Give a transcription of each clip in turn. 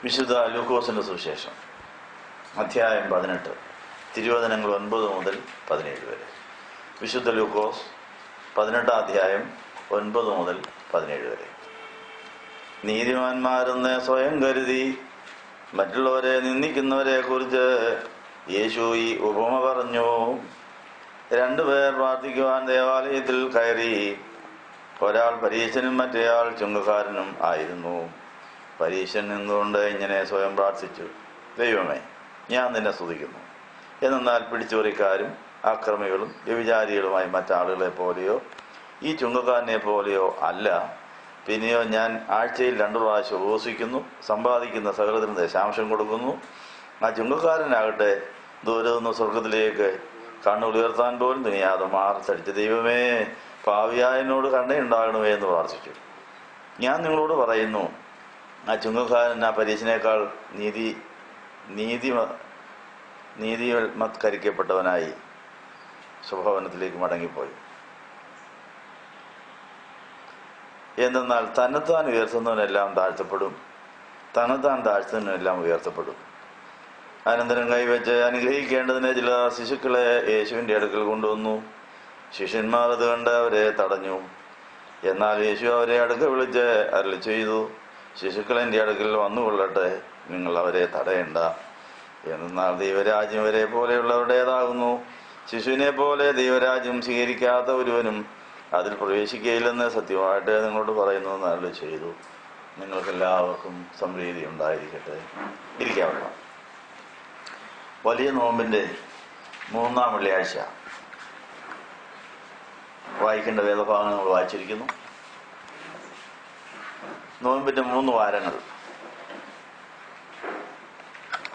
വിശുദ്ധ ലൂക്കോസിന്റെ സുവിശേഷം അധ്യായം 18 തിരുവചനങ്ങൾ 9 മുതൽ 17 വരെ. വിശുദ്ധ ലൂക്കോസ് 18 അധ്യായം 9 മുതൽ 17 വരെ. നീതിമാന്മാരെന്ന് സ്വയം കരുതി മറ്റുള്ളവരെ നിന്ദിക്കുന്നവരെ കുറിച്ച് യേശു ഈ ഉപമ പറഞ്ഞു. 2 പേർ പ്രാർത്ഥിക്കുവാൻ ദേവാലയത്തിൽ കയറി. ഒരാൾ പരീശനും മറ്റേയാൾ ചുങ്കക്കാരനും ആയിരുന്നു. പരീശൻ നിന്നുകൊണ്ട് ഇങ്ങനെ സ്വയം പ്രാർത്ഥിച്ചു: ദൈവമേ, ഞാൻ നിന്നെ സ്തുതിക്കുന്നു. എന്നാൽ പിടിച്ചുപറിക്കാരും അക്രമികളും വ്യഭിചാരികളുമായി മറ്റാളുകളെ പോലെയോ ഈ ചുങ്കക്കാരനെ പോലെയോ അല്ല. പിന്നെയോ ഞാൻ ആഴ്ചയിൽ 2 പ്രാവശ്യം ഉപവസിക്കുന്നു, സമ്പാദിക്കുന്ന സകലത്തിനും ദശാംശം കൊടുക്കുന്നു. ആ ചുങ്കക്കാരനാകട്ടെ ദൂരെ നിന്ന് സ്വർഗത്തിലേക്ക് കണ്ണുയർത്താൻ പോലും തുനിയാതെ മാർച്ചടിച്ച്, ദൈവമേ, പാവിയായനോട് കരുണയുണ്ടാകണമേ എന്ന് പ്രാർത്ഥിച്ചു. ഞാൻ നിങ്ങളോട് പറയുന്നു, ആ ചുങ്കക്കാരൻ ആ പരീശനേക്കാൾ നീതിവത്കരിക്കപ്പെട്ടവനായി സ്വഭവനത്തിലേക്ക് മടങ്ങിപ്പോയി. എന്തെന്നാൽ തന്നെത്താൻ ഉയർത്തുന്നവനെല്ലാം താഴ്ത്തപ്പെടും, തന്നെത്താൻ താഴ്ത്തുന്നവനെല്ലാം ഉയർത്തപ്പെടും. അനന്തരം കൈവച്ച് അനുഗ്രഹിക്കേണ്ടതിന് ചില ശിശുക്കളെ യേശുവിൻ്റെ അടുക്കൽ കൊണ്ടുവന്നു. ശിഷ്യന്മാർ അത് കണ്ട് അവരെ തടഞ്ഞു. എന്നാൽ യേശു അവരെ അടുക്ക വിളിച്ച് അരുളി ചെയ്തു: ശിശുക്കൾ എൻ്റെ അടുക്കൽ വന്നുകൊള്ളട്ടെ, നിങ്ങൾ അവരെ തടയേണ്ട. എന്നാൽ ദൈവരാജ്യം വരെ പോലെയുള്ളവരുടേതാകുന്നു. ശിശുവിനെ പോലെ ദൈവരാജ്യം സ്വീകരിക്കാത്ത ഒരുവനും അതിൽ പ്രവേശിക്കുകയില്ലെന്ന് സത്യമായിട്ട് നിങ്ങളോട് പറയുന്നു എന്ന് അരുളി ചെയ്തു. നിങ്ങൾക്കെല്ലാവർക്കും സമൃദ്ധി ഉണ്ടായിരിക്കട്ടെ. ഇരിക്കാവുന്ന വലിയ നോമ്പിൻ്റെ 3-ാം വെള്ളിയാഴ്ച വായിക്കേണ്ട വേദഭാഗങ്ങൾ നമ്മൾ വായിച്ചിരിക്കുന്നു. നോമ്പിന്റെ 3 വാരങ്ങൾ,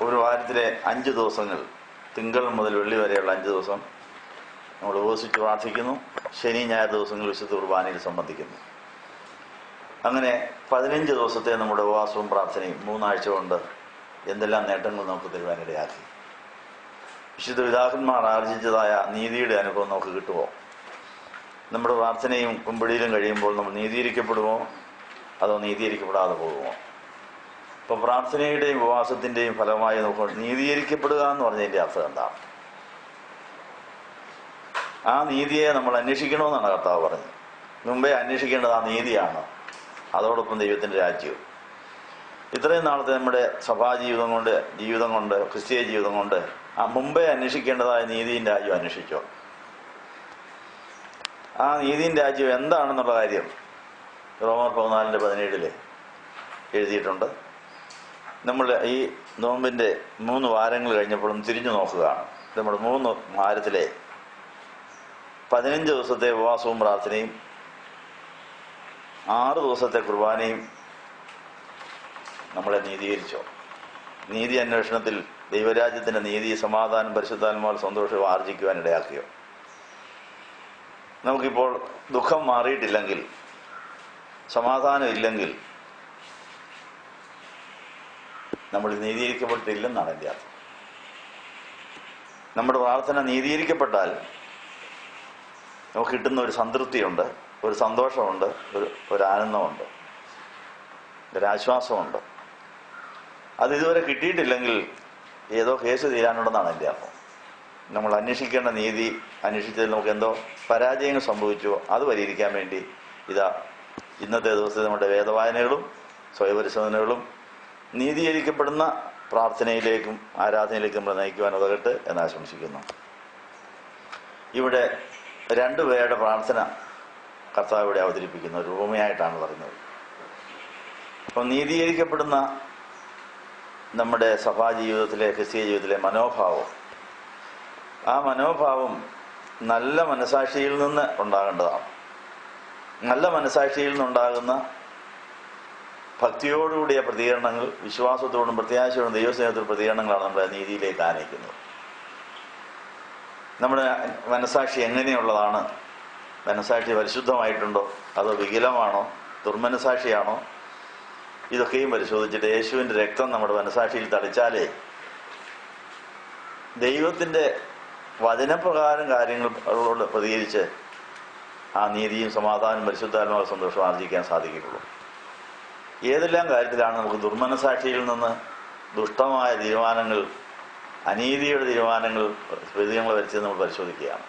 ഒരു വാരത്തിലെ 5 ദിവസങ്ങൾ, തിങ്കൾ മുതൽ വെള്ളി വരെയുള്ള 5 ദിവസം നമ്മൾ ഉപവസിച്ച് പ്രാർത്ഥിക്കുന്നു. ശനി ഞായർ ദിവസങ്ങൾ വിശുദ്ധ കുർബാനയിൽ സംബന്ധിക്കുന്നു. അങ്ങനെ 15 ദിവസത്തെ നമ്മുടെ ഉപവാസവും പ്രാർത്ഥനയും 3 ആഴ്ച കൊണ്ട് എന്തെല്ലാം നേട്ടങ്ങൾ നമുക്ക് തരുവാനിടയാക്കി. വിശുദ്ധ പിതാക്കന്മാർ ആർജിച്ചതായ നീതിയുടെ അനുഭവം നമുക്ക് കിട്ടുമോ? നമ്മുടെ പ്രാർത്ഥനയും കുമ്പിടിയിലും കഴിയുമ്പോൾ നമ്മൾ നീതീകരിക്കപ്പെടുമോ അതോ നീതീകരിക്കപ്പെടാതെ പോകുമോ? ഇപ്പൊ പ്രാർത്ഥനയുടെയും ഉപവാസത്തിന്റെയും ഫലമായി നമുക്ക് നീതീകരിക്കപ്പെടുക എന്ന് പറഞ്ഞതിന്റെ അർത്ഥം എന്താണ്? ആ നീതിയെ നമ്മൾ അന്വേഷിക്കണമെന്നാണ് കർത്താവ് പറഞ്ഞത്. മുമ്പേ അന്വേഷിക്കേണ്ടത് ആ നീതിയാണ്, അതോടൊപ്പം ദൈവത്തിന്റെ രാജ്യവും. ഇത്രയും നാളത്തെ നമ്മുടെ ജീവിതം കൊണ്ട് ക്രിസ്തീയ ജീവിതം കൊണ്ട് ആ മുമ്പേ അന്വേഷിക്കേണ്ടതായ നീതിയും രാജ്യവും അന്വേഷിച്ചോ? ആ നീതിയും രാജ്യവും എന്താണെന്നുള്ള കാര്യം റോമർ 14:17 എഴുതിയിട്ടുണ്ട്. നമ്മൾ ഈ നോമ്പിന്റെ 3 വാരങ്ങൾ കഴിഞ്ഞപ്പോഴും തിരിഞ്ഞു നോക്കുകയാണ്. നമ്മുടെ 3 വാരത്തിലെ 15 ദിവസത്തെ ഉപവാസവും പ്രാർത്ഥനയും 6 ദിവസത്തെ കുർബാനയും നമ്മളെ നീതീകരിച്ചോ? നീതി അന്വേഷണത്തിൽ ദൈവരാജ്യത്തിന്റെ നീതി, സമാധാനം, പരിശുദ്ധാത്മാവ്, സന്തോഷവും ആർജിക്കുവാൻ ഇടയാക്കിയോ? നമുക്കിപ്പോൾ ദുഃഖം മാറിയിട്ടില്ലെങ്കിൽ, സമാധാനം ഇല്ലെങ്കിൽ നമ്മൾ നീതീകരിക്കപ്പെട്ടില്ലെന്നാണ് എൻ്റെ അർത്ഥം. നമ്മുടെ പ്രാർത്ഥന നീതീകരിക്കപ്പെട്ടാൽ നമുക്ക് കിട്ടുന്ന ഒരു സംതൃപ്തിയുണ്ട്, ഒരു സന്തോഷമുണ്ട്, ഒരു ആനന്ദമുണ്ട്, ഒരാശ്വാസമുണ്ട്. അത് ഇതുവരെ കിട്ടിയിട്ടില്ലെങ്കിൽ ഏതോ കേസ് തീരാനുണ്ടെന്നാണ് എൻ്റെ അർത്ഥം. നമ്മൾ അന്വേഷിക്കേണ്ട നീതി അന്വേഷിച്ചതിൽ നമുക്ക് എന്തോ പരാജയങ്ങൾ സംഭവിച്ചോ അത് പരിഹരിക്കാൻ വേണ്ടി ഇന്നത്തെ ദിവസത്തെ നമ്മുടെ വേദവായനകളും സ്വയപരിശോധനകളും നീതീകരിക്കപ്പെടുന്ന പ്രാർത്ഥനയിലേക്കും ആരാധനയിലേക്കും നമ്മൾ നയിക്കുവാൻ ഉതകട്ടെ എന്ന് ആശംസിക്കുന്നു. ഇവിടെ 2 പേരുടെ പ്രാർത്ഥന കർത്താവ് ഇവിടെ അവതരിപ്പിക്കുന്ന ഒരു ഉപമയായിട്ടാണ് പറയുന്നത്. അപ്പം നീതീകരിക്കപ്പെടുന്ന നമ്മുടെ സഭാ ജീവിതത്തിലെ, ക്രിസ്തീയ ജീവിതത്തിലെ മനോഭാവം, ആ മനോഭാവം നല്ല മനസാക്ഷിയിൽ നിന്ന് ഉണ്ടാകേണ്ടതാണ്. നല്ല മനസാക്ഷിയിൽ നിന്നുണ്ടാകുന്ന ഭക്തിയോടുകൂടിയ പ്രതികരണങ്ങൾ, വിശ്വാസത്തോടും പ്രത്യാശയോടും ദൈവസ്നേഹത്തോടും പ്രതികരണങ്ങളാണ് നമ്മുടെ നീതിയിലേക്ക് ആനയിക്കുന്നത്. നമ്മുടെ മനസാക്ഷി എങ്ങനെയുള്ളതാണ്? മനസാക്ഷി പരിശുദ്ധമായിട്ടുണ്ടോ അതോ വികലമാണോ, ദുർമനസാക്ഷിയാണോ? ഇതൊക്കെയും പരിശോധിച്ചിട്ട് യേശുവിൻ്റെ രക്തം നമ്മുടെ മനസാക്ഷിയിൽ തളിച്ചാലേ ദൈവത്തിൻ്റെ വചനപ്രകാരം കാര്യങ്ങളോട് പ്രതികരിച്ച് ആ നീതിയും സമാധാനവും പരിശുദ്ധാത്മാവ് സന്തോഷവും ആർജിക്കാൻ സാധിക്കുകയുള്ളൂ. ഏതെല്ലാം കാര്യത്തിലാണ് നമുക്ക് ദുർമനസാക്ഷിയിൽ നിന്ന് ദുഷ്ടമായ തീരുമാനങ്ങൾ, അനീതിയുടെ തീരുമാനങ്ങൾ, പ്രതികരണങ്ങൾ വരച്ചത് നമ്മൾ പരിശോധിക്കുകയാണ്.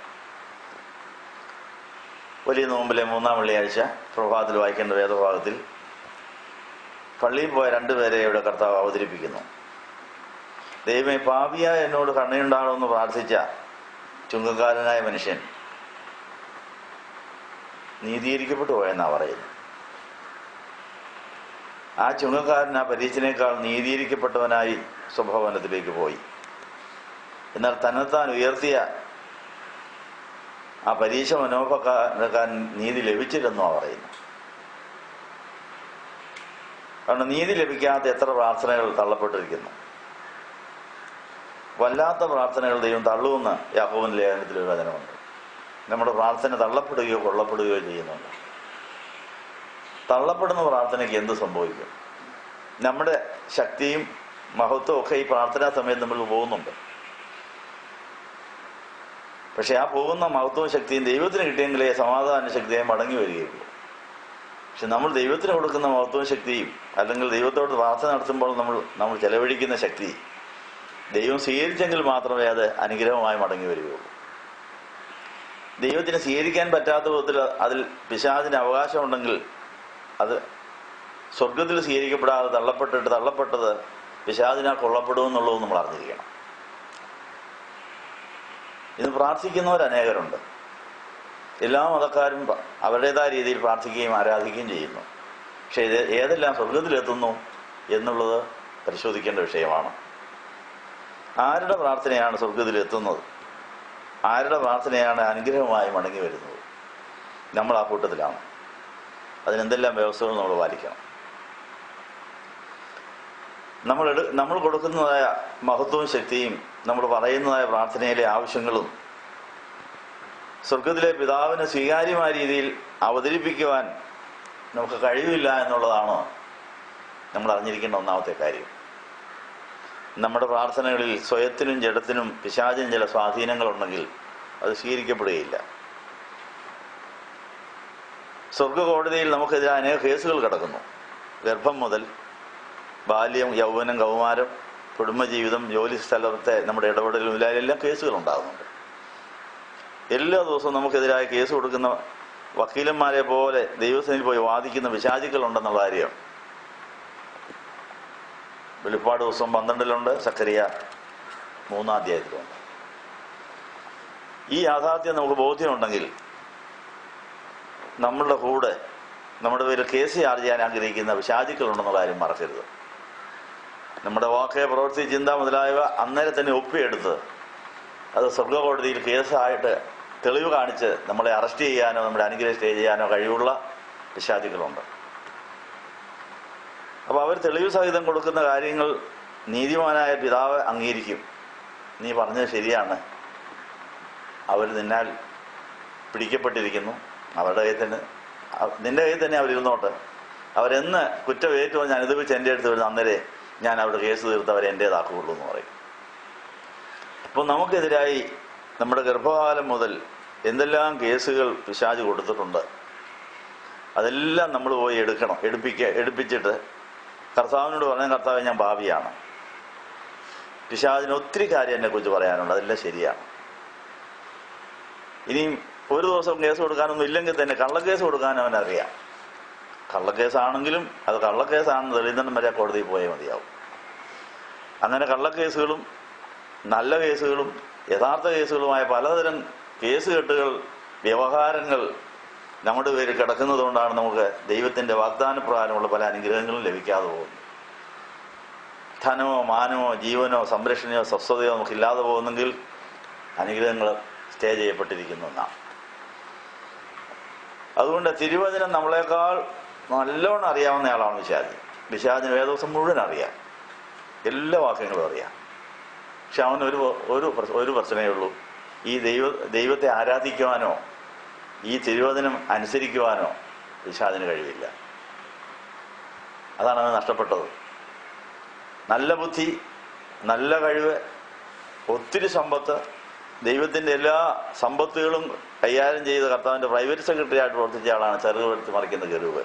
വലിയ നോമ്പിലെ 3-ാം വെള്ളിയാഴ്ച പ്രഭാതത്തിൽ വായിക്കേണ്ട വേദഭാഗത്തിൽ പള്ളിയിൽ പോയ 2 പേരെ ഇവിടെ കർത്താവ് അവതരിപ്പിക്കുന്നു. ദൈവമേ, പാപിയായ എന്നോട് കരുണയുണ്ടാകണമെന്ന് പ്രാർത്ഥിച്ച ചുങ്കക്കാരനായ മനുഷ്യൻ നീതീകരിക്കപ്പെട്ടു പോയെന്നാണ് പറയുന്നത്. ആ ചുങ്കക്കാരൻ ആ പരീക്ഷനേക്കാൾ നീതീകരിക്കപ്പെട്ടവനായി സ്വഭവനത്തിലേക്ക് പോയി. എന്നാൽ തന്നെത്താൻ ഉയർത്തിയ ആ പരീക്ഷ മനോഭാവക്കാരൻ നീതി ലഭിച്ചില്ലെന്നാണ് പറയുന്നത്. കാരണം നീതി ലഭിക്കാത്ത എത്ര പ്രാർത്ഥനകൾ തള്ളപ്പെട്ടിരിക്കുന്നു. വല്ലാത്ത പ്രാർത്ഥനകൾ ദൈവം തള്ളുമെന്ന് യാക്കോബിന്റെ ലേഖനത്തിലൊരു വചനമുണ്ട്. നമ്മുടെ പ്രാർത്ഥന തള്ളപ്പെടുകയോ കൊള്ളപ്പെടുകയോ ചെയ്യുന്നുണ്ട്. തള്ളപ്പെടുന്ന പ്രാർത്ഥനയ്ക്ക് എന്ത് സംഭവിക്കും? നമ്മുടെ ശക്തിയും മഹത്വവും ഒക്കെ ഈ പ്രാർത്ഥനാ സമയത്ത് നമ്മൾ പോകുന്നുണ്ട്. പക്ഷെ ആ പോകുന്ന മഹത്വവും ശക്തിയും ദൈവത്തിന് കിട്ടിയെങ്കിലേ സമാധാന ശക്തിയായി മടങ്ങി വരികയുള്ളൂ. പക്ഷെ നമ്മൾ ദൈവത്തിന് കൊടുക്കുന്ന മഹത്വവും ശക്തിയും, അല്ലെങ്കിൽ ദൈവത്തോട് പ്രാർത്ഥന നടത്തുമ്പോൾ നമ്മൾ ചെലവഴിക്കുന്ന ശക്തി ദൈവം സ്വീകരിച്ചെങ്കിൽ മാത്രമേ അത് അനുഗ്രഹമായി മടങ്ങി വരികയുള്ളൂ. ദൈവത്തിന് സ്വീകരിക്കാൻ പറ്റാത്ത വിധത്തിൽ അതിൽ പിശാചിന് അവകാശമുണ്ടെങ്കിൽ അത് സ്വർഗത്തിൽ സ്വീകരിക്കപ്പെടാതെ തള്ളപ്പെട്ടത് പിശാചിനാൽ കൊള്ളപ്പെടുമെന്നുള്ളത് നമ്മൾ അറിഞ്ഞിരിക്കണം. ഇന്ന് പ്രാർത്ഥിക്കുന്നവർ അനേകരുണ്ട്. എല്ലാ മതക്കാരും അവരുടേതായ രീതിയിൽ പ്രാർത്ഥിക്കുകയും ആരാധിക്കുകയും ചെയ്യുന്നു. പക്ഷെ ഇത് ഏതെല്ലാം സ്വർഗത്തിലെത്തുന്നു എന്നുള്ളത് പരിശോധിക്കേണ്ട വിഷയമാണ്. ആരുടെ പ്രാർത്ഥനയാണ് സ്വർഗത്തിലെത്തുന്നത്? ആരുടെ പ്രാർത്ഥനയാണ് അനുഗ്രഹമായി മടങ്ങി വരുന്നത്? നമ്മൾ ആ കൂട്ടത്തിലാണ്. അതിനെന്തെല്ലാം വ്യവസ്ഥകൾ നമ്മൾ പാലിക്കണം. നമ്മൾ കൊടുക്കുന്നതായ മഹത്വവും ശക്തിയും, നമ്മൾ പറയുന്നതായ പ്രാർത്ഥനയിലെ ആവശ്യങ്ങളും സ്വർഗത്തിലെ പിതാവിന് സ്വീകാര്യമായ രീതിയിൽ അവതരിപ്പിക്കുവാൻ നമുക്ക് കഴിവില്ല എന്നുള്ളതാണ് നമ്മൾ അറിഞ്ഞിരിക്കേണ്ട ഒന്നാമത്തെ കാര്യം. നമ്മുടെ പ്രാർത്ഥനകളിൽ സ്വയത്തിനും ജഡത്തിനും പിശാചിനും ചില സ്വാധീനങ്ങളുണ്ടെങ്കിൽ അത് സ്വീകരിക്കപ്പെടുകയില്ല. സ്വർഗകോടതിയിൽ നമുക്കെതിരെ അനേക കേസുകൾ കിടക്കുന്നു. ഗർഭം മുതൽ ബാല്യം, യൗവനം, കൗമാരം, കുടുംബജീവിതം, ജോലി സ്ഥലത്തെ നമ്മുടെ ഇടപെടലും എല്ലാം കേസുകൾ ഉണ്ടാകുന്നുണ്ട്. എല്ലാ ദിവസവും നമുക്കെതിരായ കേസ് കൊടുക്കുന്ന വക്കീലന്മാരെ പോലെ ദൈവസേനയിൽ പോയി വാദിക്കുന്ന പിശാചുക്കളുണ്ടെന്നുള്ള കാര്യം വെളിപ്പാട് ദിവസം 12 സക്കറിയ 3-ാം അധ്യായത്തിലുണ്ട്. ഈ യാഥാർത്ഥ്യം നമുക്ക് ബോധ്യമുണ്ടെങ്കിൽ നമ്മളുടെ കൂടെ നമ്മുടെ പേരിൽ കേസ് ചാർജ് ചെയ്യാൻ ആഗ്രഹിക്കുന്ന പിശാചുക്കളുണ്ടെന്നുള്ള കാര്യം മറക്കരുത്. നമ്മുടെ വാക്ക്, പ്രവൃത്തി, ചിന്ത മുതലായവ അന്നേരം തന്നെ ഒപ്പിയെടുത്ത് അത് സ്വർഗകോടതിയിൽ കേസായിട്ട് തെളിവ് കാണിച്ച് നമ്മളെ അറസ്റ്റ് ചെയ്യാനോ നമ്മുടെ അനുഗ്രഹം സ്റ്റേ ചെയ്യാനോ കഴിവുള്ള പിശാചുക്കളുണ്ട്. അപ്പോൾ അവർ തെളിവ് സഹിതം കൊടുക്കുന്ന കാര്യങ്ങൾ നീതിമാനായ പിതാവ് അംഗീകരിക്കും. നീ പറഞ്ഞത് ശരിയാണ്, അവർ നിന്നാൽ പിടിക്കപ്പെട്ടിരിക്കുന്നു, അവരുടെ കയ്യിൽ തന്നെ, നിന്റെ കയ്യിൽ തന്നെ അവരിരുന്നോട്ട്, അവരെന്ന് കുറ്റമേറ്റോ ഞാൻ അനുഭവിച്ച് എൻ്റെ അടുത്ത് വരുന്ന അന്നേരെ ഞാൻ അവരുടെ കേസ് തീർത്ത് അവരെ എൻ്റേതാക്കുകയുള്ളൂ എന്ന് പറയും. അപ്പോൾ നമുക്കെതിരായി നമ്മുടെ ഗർഭകാലം മുതൽ എന്തെല്ലാം കേസുകൾ പിശാച് കൊടുത്തിട്ടുണ്ട്, അതെല്ലാം നമ്മൾ പോയി എടുപ്പിച്ചിട്ട് കർത്താവിനോട് പറഞ്ഞ, കർത്താവ് ഞാൻ പാപിയാണ്, പിശാചിന് ഒത്തിരി കാര്യം എന്നെക്കുറിച്ച് പറയാനുണ്ട്, അതെല്ലാം ശരിയാണ്. ഇനിയും ഒരു ദിവസം കേസ് കൊടുക്കാനൊന്നും ഇല്ലെങ്കിൽ തന്നെ കള്ളക്കേസ് കൊടുക്കാൻ അവനറിയാം. കള്ളക്കേസാണെങ്കിലും അത് കള്ളക്കേസാണെന്ന് തെളിയുന്നിടം വരെ കോടതിയിൽ പോയേ മതിയാവും. അങ്ങനെ കള്ളക്കേസുകളും നല്ല കേസുകളും യഥാർത്ഥ കേസുകളുമായ പലതരം കേസുകെട്ടുകൾ, വ്യവഹാരങ്ങൾ നമ്മുടെ പേരിൽ കിടക്കുന്നത് കൊണ്ടാണ് നമുക്ക് ദൈവത്തിൻ്റെ വാഗ്ദാനപ്രകാരമുള്ള പല അനുഗ്രഹങ്ങളും ലഭിക്കാതെ പോകുന്നത്. ധനമോ മാനമോ ജീവനോ സംരക്ഷണയോ സ്വസ്ഥതയോ നമുക്കില്ലാതെ പോകുന്നെങ്കിൽ അനുഗ്രഹങ്ങൾ സ്റ്റേ ചെയ്യപ്പെട്ടിരിക്കുന്നു എന്നാണ്. അതുകൊണ്ട് തിരുവചനം നമ്മളെക്കാൾ നല്ലോണം അറിയാവുന്ന ആളാണ് പിശാച്. പിശാചിന് വേദവസം മുഴുവൻ അറിയാം, എല്ലാ വാക്യങ്ങളും അറിയാം. പക്ഷെ അവന് ഒരു പ്രശ്നമേ ഉള്ളൂ, ഈ ദൈവത്തെ ആരാധിക്കുവാനോ ഈ തിരുവചനം അനുസരിക്കുവാനോ പിശാചിന് കഴിവില്ല. അതാണ് അവന് നഷ്ടപ്പെട്ടത്. നല്ല ബുദ്ധി, നല്ല കഴിവ്, ഒത്തിരി സമ്പത്ത്, ദൈവത്തിൻ്റെ എല്ലാ സമ്പത്തുകളും കൈകാര്യം ചെയ്ത് കർത്താവിൻ്റെ പ്രൈവറ്റ് സെക്രട്ടറി ആയിട്ട് പ്രവർത്തിച്ച ആളാണ് ചെറുകെടുത്ത് മറിക്കുന്ന കെരൂബ്.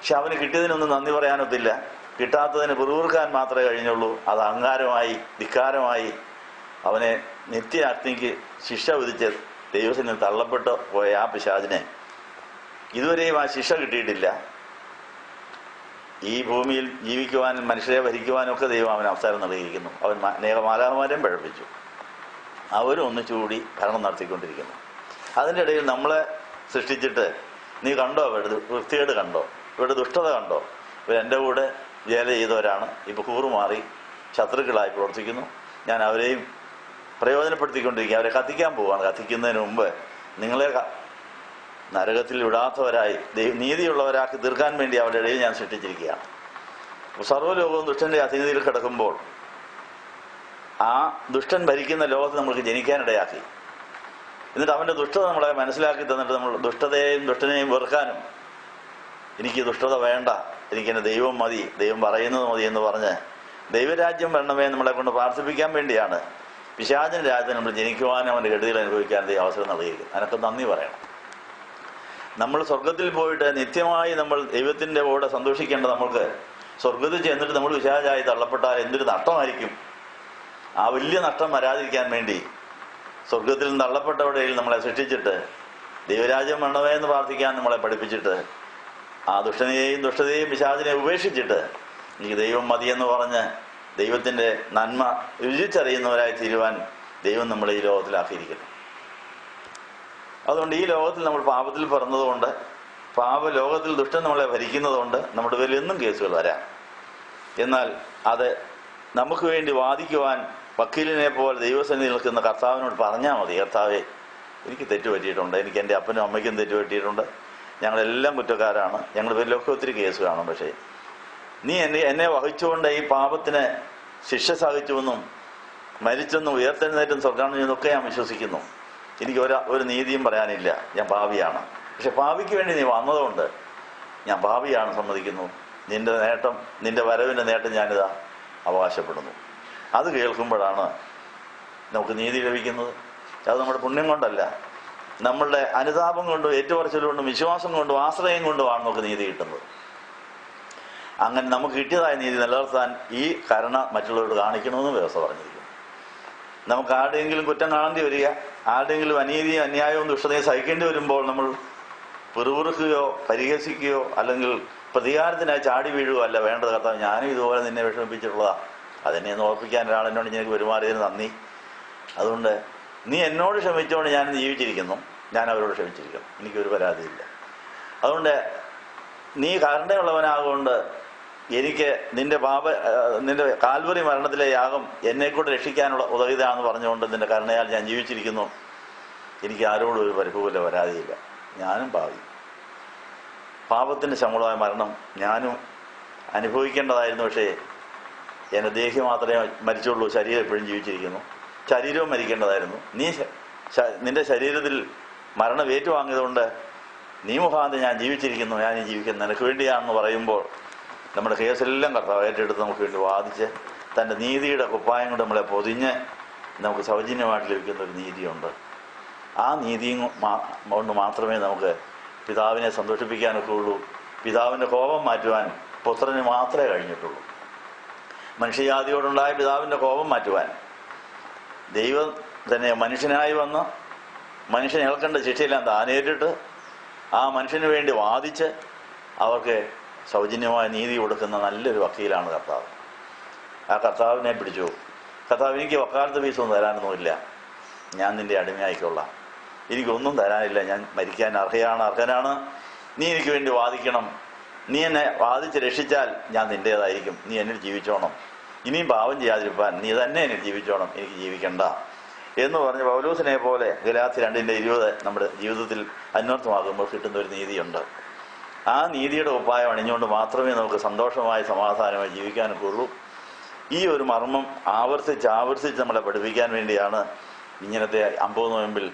പക്ഷെ അവന് കിട്ടിയതിനൊന്നും നന്ദി പറയാനൊത്തില്ല. കിട്ടാത്തതിന് പിറുപിറുക്കാൻ മാത്രമേ കഴിഞ്ഞുള്ളൂ. അത് അഹങ്കാരമായി, ധിക്കാരമായി അവനെ നിത്യ അഗ്നിക്ക് ശിക്ഷ വിധിച്ച് ദൈവത്തിൽ തള്ളപ്പെട്ട് പോയ ആ പിശാചിനെ ഇതുവരെയും ആ ശിക്ഷ കിട്ടിയിട്ടില്ല. ഈ ഭൂമിയിൽ ജീവിക്കുവാനും മനുഷ്യരെ ഭരിക്കുവാനും ഒക്കെ ദൈവം അവന് അവസരം നൽകിയിരിക്കുന്നു. അവൻ അനേക മാലാഖമാരെയും പഴപ്പിച്ചു. അവരും ഒന്നിച്ചുകൂടി ഭരണം നടത്തിക്കൊണ്ടിരിക്കുന്നു. അതിൻ്റെ ഇടയിൽ നമ്മളെ സൃഷ്ടിച്ചിട്ട് നീ കണ്ടോ ഇവരുടെ വൃത്തികേട് കണ്ടോ, ഇവരുടെ ദുഷ്ടത കണ്ടോ, ഇവരെൻ്റെ കൂടെ ജേല ചെയ്തവരാണ്, ഇപ്പോൾ കൂറുമാറി ശത്രുക്കളായി പ്രവർത്തിക്കുന്നു, ഞാൻ അവരെയും പ്രയോജനപ്പെടുത്തിക്കൊണ്ടിരിക്കുക, അവരെ കത്തിക്കാൻ പോവുകയാണ്. കത്തിക്കുന്നതിന് മുമ്പ് നിങ്ങളെ നരകത്തിൽ വിടാത്തവരായി നീതിയുള്ളവരാക്കി തീർക്കാൻ വേണ്ടി അവരുടെ ഇടയിൽ ഞാൻ സൃഷ്ടിച്ചിരിക്കുകയാണ്. സർവ്വലോകവും ദുഷ്ടന്റെ അധീനതയിൽ കിടക്കുമ്പോൾ ആ ദുഷ്ടൻ ഭരിക്കുന്ന ലോകത്ത് നമ്മൾക്ക് ജനിക്കാനിടയാക്കി. എന്നിട്ട് അവൻ്റെ ദുഷ്ടത നമ്മളെ മനസ്സിലാക്കി തന്നിട്ട് നമ്മൾ ദുഷ്ടതയെയും ദുഷ്ടനെയും വെറുക്കാനും, എനിക്ക് ദുഷ്ടത വേണ്ട, എനിക്കെന്നെ ദൈവം മതി, ദൈവം പറയുന്നത് മതി എന്ന് പറഞ്ഞ് ദൈവരാജ്യം വരണമേ നമ്മളെ കൊണ്ട് പ്രാർത്ഥിപ്പിക്കാൻ വേണ്ടിയാണ് പിശാചിന്റെ രാജ്യത്തിൽ നമ്മൾ ജനിക്കുവാനും അവൻ്റെ ഗതികൾ അനുഭവിക്കാൻ അവസരം നൽകിയിരിക്കുന്നത്. അതിനൊക്കെ നന്ദി പറയണം. നമ്മൾ സ്വർഗത്തിൽ പോയിട്ട് നിത്യമായി നമ്മൾ ദൈവത്തിൻ്റെ കൂടെ സന്തോഷിക്കേണ്ട നമ്മൾക്ക് സ്വർഗത്തിൽ ചെന്നിട്ട് നമ്മൾ പിശാചായി തള്ളപ്പെട്ടാൽ എന്തൊരു നഷ്ടമായിരിക്കും. ആ വലിയ നഷ്ടം വരാതിരിക്കാൻ വേണ്ടി സ്വർഗത്തിൽ നിന്ന് തള്ളപ്പെട്ടവരുടെ നമ്മളെ സൃഷ്ടിച്ചിട്ട് ദൈവരാജ്യം വേണമേ എന്ന് പ്രാർത്ഥിക്കാൻ നമ്മളെ പഠിപ്പിച്ചിട്ട് ആ ദുഷ്ടനെയും ദുഷ്ടതയെയും പിശാചിനെ ഉപേക്ഷിച്ചിട്ട് എനിക്ക് ദൈവം മതിയെന്ന് പറഞ്ഞ് ദൈവത്തിൻ്റെ നന്മ രുചിച്ചറിയുന്നവരായി തീരുവാൻ ദൈവം നമ്മളെ ഈ ലോകത്തിലാക്കിയിരിക്കുന്നു. അതുകൊണ്ട് ഈ ലോകത്തിൽ നമ്മൾ പാപത്തിൽ പിറന്നതുകൊണ്ട്, ലോകത്തിൽ ദുഷ്ടൻ നമ്മളെ ഭരിക്കുന്നതുകൊണ്ട് നമ്മുടെ പേരിൽ എന്നും കേസുകൾ വരാം. എന്നാൽ അത് നമുക്ക് വേണ്ടി വാദിക്കുവാൻ വക്കീലിനെ പോലെ ദൈവസന്നിധിയിൽ നിൽക്കുന്ന കർത്താവിനോട് പറഞ്ഞാൽ മതി, കർത്താവേ എനിക്ക് തെറ്റുപറ്റിയിട്ടുണ്ട്, എനിക്ക് എൻ്റെ അപ്പനും അമ്മയ്ക്കും തെറ്റുപറ്റിയിട്ടുണ്ട്, ഞങ്ങളെല്ലാം കുറ്റക്കാരാണ്, ഞങ്ങളുടെ പേരിലൊക്കെ ഒത്തിരി കേസ് കാണും, പക്ഷേ നീ എന്നെ വഹിച്ചുകൊണ്ട് ഈ പാപത്തിന് ശിക്ഷ സഹിച്ചുവെന്നും മരിച്ചെന്നും ഉയർത്തെഴുന്നേറ്റും സ്വർഗ്ഗാനം ചെയ്യുന്നതൊക്കെ ഞാൻ വിശ്വസിക്കുന്നു. എനിക്ക് ഒരു നീതിയും പറയാനില്ല, ഞാൻ പാപിയാണ്. പക്ഷെ പാപിക്ക് വേണ്ടി നീ വന്നതുകൊണ്ട് ഞാൻ പാപിയാണ് സമ്മതിക്കുന്നു. നിന്റെ വരവിൻ്റെ നേട്ടം ഞാനിതാ അവകാശപ്പെടുന്നു. അത് കേൾക്കുമ്പോഴാണ് നമുക്ക് നീതി ലഭിക്കുന്നത്. അത് നമ്മുടെ പുണ്യം കൊണ്ടല്ല, നമ്മളുടെ അനുതാപം കൊണ്ടും ഏറ്റുപറച്ചിലുകൊണ്ടും വിശ്വാസം കൊണ്ടും ആശ്രയം കൊണ്ടുമാണ് നമുക്ക് നീതി കിട്ടുന്നത്. അങ്ങനെ നമുക്ക് കിട്ടിയതായ നീതി നിലനിർത്താൻ ഈ കരുണ മറ്റുള്ളവരോട് കാണിക്കണമെന്ന് വ്യവസ്ഥ പറഞ്ഞിരിക്കുന്നു. നമുക്ക് ആരുടെയെങ്കിലും കുറ്റം കാണേണ്ടി വരിക, ആരുടെയെങ്കിലും അനീതിയും അന്യായവും ദുഷ്ടതയും സഹിക്കേണ്ടി വരുമ്പോൾ നമ്മൾ പിറുപിറുക്കുകയോ പരിഹസിക്കുകയോ അല്ലെങ്കിൽ പ്രതികാരത്തിനായി ചാടി വീഴുകയോ അല്ല വേണ്ടത്. കർത്താവ്, ഞാനും ഇതുപോലെ നിന്നെ വിഷമിപ്പിച്ചിട്ടുള്ളതാണ്, അതെന്നെ ഒന്ന് ഓർപ്പിക്കാൻ ഒരാളെന്നോട് എനിക്ക് പെരുമാറിയതിന് നന്ദി. അതുകൊണ്ട് നീ എന്നോട് ക്ഷമിച്ചുകൊണ്ട് ഞാൻ ജീവിച്ചിരിക്കുന്നു, ഞാൻ അവരോട് ക്ഷമിച്ചിരിക്കുന്നു, എനിക്കൊരു പരാതിയില്ല. അതുകൊണ്ട് നീ കരുണയുള്ളവനാകൊണ്ട് എനിക്ക് നിന്റെ കാൽവറി മരണത്തിലെ യാഗം എന്നെക്കൂടെ രക്ഷിക്കാനുള്ള ഉദവിതാന്ന് പറഞ്ഞുകൊണ്ട് നിന്റെ കരുണയാൽ ഞാൻ ജീവിച്ചിരിക്കുന്നു, എനിക്ക് ആരോടും ഒരു പരിഭവമില്ല, പരാതിയില്ല. ഞാനും പാപത്തിൻ്റെ ശമ്പളമായ മരണം ഞാനും അനുഭവിക്കേണ്ടതായിരുന്നു. പക്ഷേ എൻ്റെ ദേഹി മാത്രമേ മരിച്ചുള്ളൂ, ശരീരം എപ്പോഴും ജീവിച്ചിരിക്കുന്നു. ശരീരവും മരിക്കേണ്ടതായിരുന്നു. നിന്റെ ശരീരത്തിൽ മരണം ഏറ്റുവാങ്ങിയതുകൊണ്ട് നീ മുഖാന്തരം ഞാൻ ജീവിച്ചിരിക്കുന്നു, ഞാൻ ഈ ജീവിക്കുന്നത് നിനക്ക് വേണ്ടിയാണെന്ന് പറയുമ്പോൾ നമ്മുടെ കേസെല്ലാം കർത്താവ് ഏറ്റെടുത്ത് നമുക്ക് വേണ്ടി വാദിച്ച് തൻ്റെ നീതിയുടെ കുപ്പായം കൊണ്ട് നമ്മളെ പൊതിഞ്ഞ് നമുക്ക് സൗജന്യമായിട്ട് ലഭിക്കുന്ന ഒരു നീതിയുണ്ട്. ആ നീതിയും കൊണ്ട് മാത്രമേ നമുക്ക് പിതാവിനെ സന്തോഷിപ്പിക്കാനൊക്കെ ഉള്ളൂ. പിതാവിൻ്റെ കോപം മാറ്റുവാൻ പുത്രന് മാത്രമേ കഴിഞ്ഞിട്ടുള്ളൂ. മനുഷ്യജാതിയോടുണ്ടായ പിതാവിൻ്റെ കോപം മാറ്റുവാൻ ദൈവം തന്നെ മനുഷ്യനായി വന്ന് മനുഷ്യനെ ഏൽക്കേണ്ട ശിക്ഷയെല്ലാം താനേറ്റിട്ട് ആ മനുഷ്യന് വേണ്ടി വാദിച്ച് അവർക്ക് സൗജന്യമായ നീതി കൊടുക്കുന്ന നല്ലൊരു വക്കീലാണ് കർത്താവ്. ആ കർത്താവിനെ പിടിച്ചു. കർത്താവ്, എനിക്ക് വക്കാലത്ത് ഫീസൊന്നും തരാനൊന്നുമില്ല, ഞാൻ നിന്റെ അടിമയായിക്കൊള്ളാം, എനിക്കൊന്നും തരാനില്ല, ഞാൻ മരിക്കാൻ അർഹനാണ്, നീ എനിക്ക് വേണ്ടി വാദിക്കണം, നീ എന്നെ വാദിച്ച് രക്ഷിച്ചാൽ ഞാൻ നിൻ്റേതായിരിക്കും, നീ എന്നിൽ ജീവിച്ചോണം, ഇനിയും പാപം ചെയ്യാതിരിക്കാൻ നീ തന്നെ എന്നിൽ ജീവിച്ചോണം, എനിക്ക് ജീവിക്കണ്ട എന്ന് പറഞ്ഞ് പൗലോസിനെ പോലെ ഗലാത്യ 2:20 നമ്മുടെ ജീവിതത്തിൽ അന്വർത്ഥമാകുമ്പോൾ കിട്ടുന്ന ഒരു നീതിയുണ്ട്. ആ നീതിയുടെ കുപ്പായം അണിഞ്ഞുകൊണ്ട് മാത്രമേ നമുക്ക് സന്തോഷമായി സമാധാനമായി ജീവിക്കാനൊക്കെ ഉള്ളൂ. ഈ ഒരു മർമ്മം ആവർത്തിച്ച് നമ്മളെ പഠിപ്പിക്കാൻ വേണ്ടിയാണ് ഇങ്ങനത്തെ 50 നോയമ്പിൽ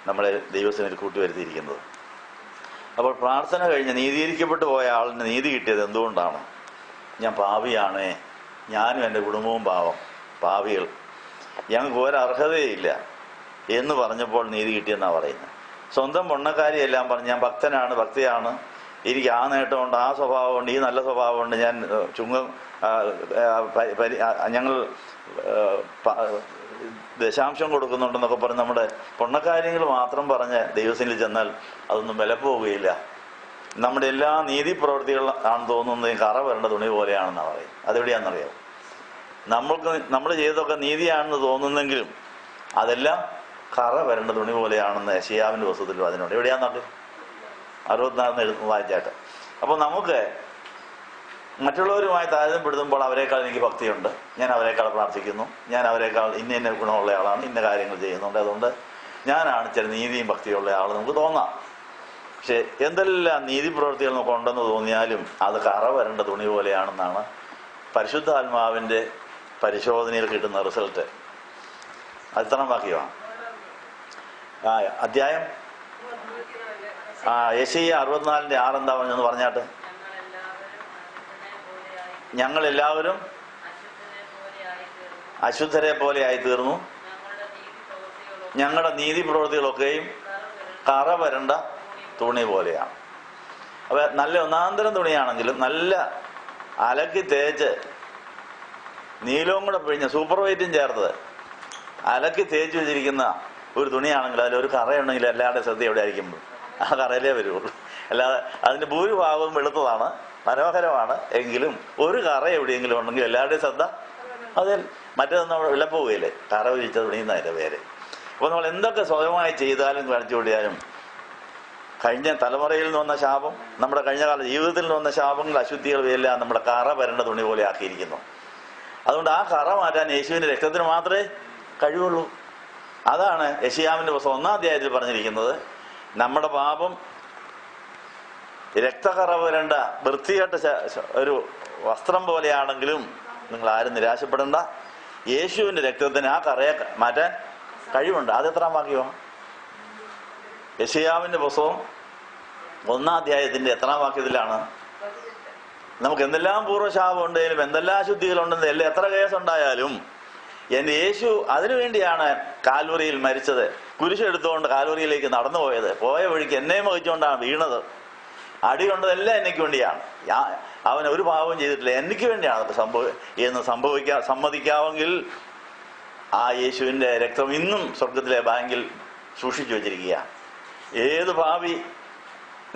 നമ്മളെ ദൈവസന്നിധിയിൽ കൂട്ടിവരുത്തിയിരിക്കുന്നത്. അപ്പോൾ പ്രാർത്ഥന കഴിഞ്ഞ് നീതീകരിക്കപ്പെട്ടു പോയ ആളിന് നീതി കിട്ടിയത് എന്തുകൊണ്ടാണ്? ഞാൻ പാപിയാണേ, ഞാനും എൻ്റെ കുടുംബവും പാപികൾ, ഞങ്ങൾക്ക് ഒരർഹതയില്ല എന്ന് പറഞ്ഞപ്പോൾ നീതി കിട്ടിയെന്നാണ് പറയുന്നത്. സ്വന്തം പൊണ്ണക്കാരിയെല്ലാം പറഞ്ഞ് ഞാൻ ഭക്തനാണ്, ഭക്തിയാണ്, എനിക്ക് ആ നേട്ടമുണ്ട്, ആ സ്വഭാവമുണ്ട്, ഈ നല്ല സ്വഭാവമുണ്ട്, ഞാൻ ഞങ്ങൾ ദശാംശം കൊടുക്കുന്നുണ്ടെന്നൊക്കെ പറഞ്ഞ് നമ്മുടെ പൊണ്ണക്കാര്യങ്ങൾ മാത്രം പറഞ്ഞ് ദൈവസന്നിധിയിൽ ചെന്നാൽ അതൊന്നും വില പോവുകയില്ല. നമ്മുടെ എല്ലാ നീതി പ്രവൃത്തികൾ ആണെന്ന് തോന്നുന്നത് കറ വരേണ്ട തുണി പോലെയാണെന്നാണ് പറയും. അതെവിടെയാണെന്നറിയാം? നമ്മൾ ചെയ്തൊക്കെ നീതിയാണെന്ന് തോന്നുന്നെങ്കിലും അതെല്ലാം കറ വരേണ്ട തുണി പോലെയാണെന്ന് യെശയ്യാവിന്റെ പുസ്തകത്തിൽ അതിനോട് എവിടെയാണെന്നറിയാം? 64 വായിച്ചാട്ട്. അപ്പോൾ നമുക്ക് മറ്റുള്ളവരുമായി താരതമ്യപ്പെടുത്തുമ്പോൾ അവരെക്കാൾ എനിക്ക് ഭക്തിയുണ്ട്, ഞാൻ അവരെക്കാൾ പ്രാർത്ഥിക്കുന്നു, ഞാൻ അവരെക്കാൾ ഇന്ന ഗുണമുള്ള ആളാണ്, ഇന്ന കാര്യങ്ങൾ ചെയ്യുന്നുണ്ട്, അതുകൊണ്ട് ഞാനാണ് ചില നീതിയും ഭക്തിയുള്ള ആൾ നമുക്ക് തോന്നാം. പക്ഷെ എന്തെല്ലാം നീതി പ്രവൃത്തികൾ നമുക്ക് ഉണ്ടെന്ന് തോന്നിയാലും അത് കറ വരേണ്ട തുണി പോലെയാണെന്നാണ് പരിശുദ്ധാത്മാവിന്റെ പരിശോധനയിൽ കിട്ടുന്ന റിസൾട്ട്. അത് ഇത്ര വാക്യമാണ്. അധ്യായം യെശയ്യാ 64:6 എന്താ പറഞ്ഞെന്ന് പറഞ്ഞാട്ട്? ഞങ്ങളെല്ലാവരും അശുദ്ധരെ പോലെ ആയി തീർന്നു, ഞങ്ങളുടെ നീതി പ്രവൃത്തികളൊക്കെയും കറ വരണ്ട തുണി പോലെയാണ്. അപ്പൊ നല്ല ഒന്നാന്തരം തുണിയാണെങ്കിലും നല്ല അലക്കി തേച്ച് നീലവും കൂടെ പിഴിഞ്ഞ് സൂപ്പർ വൈറ്റും ചേർത്തത് അലക്കി തേച്ച് വെച്ചിരിക്കുന്ന ഒരു തുണിയാണെങ്കിൽ അതിലൊരു കറയുണ്ടെങ്കിൽ എല്ലാവരുടെയും ശ്രദ്ധ എവിടെ ആയിരിക്കും? ആ കറയിലേ വരുള്ളൂ. അല്ലാതെ അതിന്റെ ഭൂരിഭാഗവും വെളുത്തതാണ്, മനോഹരമാണ്, എങ്കിലും ഒരു കറ എവിടെയെങ്കിലും ഉണ്ടെങ്കിൽ എല്ലാവരുടെയും ശ്രദ്ധ അതിൽ. മറ്റേതൊന്നും വിലപ്പോവുകയില്ലേ? കറ വിരിച്ച തുണിയുന്ന അതിന്റെ പേര്. അപ്പോൾ നമ്മൾ എന്തൊക്കെ സ്വയമായി ചെയ്താലും കാണിച്ചുകൂടിയാലും കഴിഞ്ഞ തലമുറയിൽ നിന്ന് വന്ന ശാപം, നമ്മുടെ കഴിഞ്ഞ കാല ജീവിതത്തിൽ നിന്ന് വന്ന ശാപങ്ങൾ, അശുദ്ധികളും എല്ലാം നമ്മുടെ കറ വരേണ്ട തുണി പോലെ ആക്കിയിരിക്കുന്നു. അതുകൊണ്ട് ആ കറ മാറ്റാൻ യേശുവിന്റെ രക്തത്തിന് മാത്രമേ കഴിവുള്ളൂ. അതാണ് യെശയ്യാവിന്റെ പുസ്തകം 1-ാം അധ്യായത്തിൽ പറഞ്ഞിരിക്കുന്നത്. നമ്മുടെ പാപം രക്തകറ വരേണ്ട വൃത്തികെട്ട ഒരു വസ്ത്രം പോലെയാണെങ്കിലും നിങ്ങൾ ആരും നിരാശപ്പെടേണ്ട, യേശുവിന്റെ രക്തത്തിന് ആ കറയെ മാറ്റാൻ കഴിവുണ്ട്. അതെത്രാം വാക്യമാണ്? യെശയ്യാവിന്റെ പുസ്തകം 1-ാം അധ്യായത്തിന്റെ എത്രാം വാക്യത്തിലാണ്? നമുക്ക് എന്തെല്ലാം പൂർവ്വശാപം ഉണ്ടെങ്കിലും എന്തെല്ലാം അശുദ്ധികളുണ്ടെന്ന് എല്ലാം എത്ര കേസുണ്ടായാലും എന്റെ യേശു അതിനുവേണ്ടിയാണ് കാൽവറിയിൽ മരിച്ചത്. കുരിശെടുത്തുകൊണ്ട് കാൽവറിയിലേക്ക് നടന്നു പോയത്. പോയ വഴിക്ക് എന്നെ വഹിച്ചുകൊണ്ടാണ് വീണത്. അടി കൊണ്ടതെല്ലാം എനിക്ക് വേണ്ടിയാണ്. അവൻ ഒരു പാപവും ചെയ്തിട്ടില്ല, എനിക്ക് വേണ്ടിയാണ് അതൊക്കെ സമ്മതിക്കാമെങ്കിൽ ആ യേശുവിന്റെ രക്തം ഇന്നും സ്വർഗത്തിലെ ബാങ്കിൽ സൂക്ഷിച്ചു വെച്ചിരിക്കുകയാണ്. ഏത് പാപി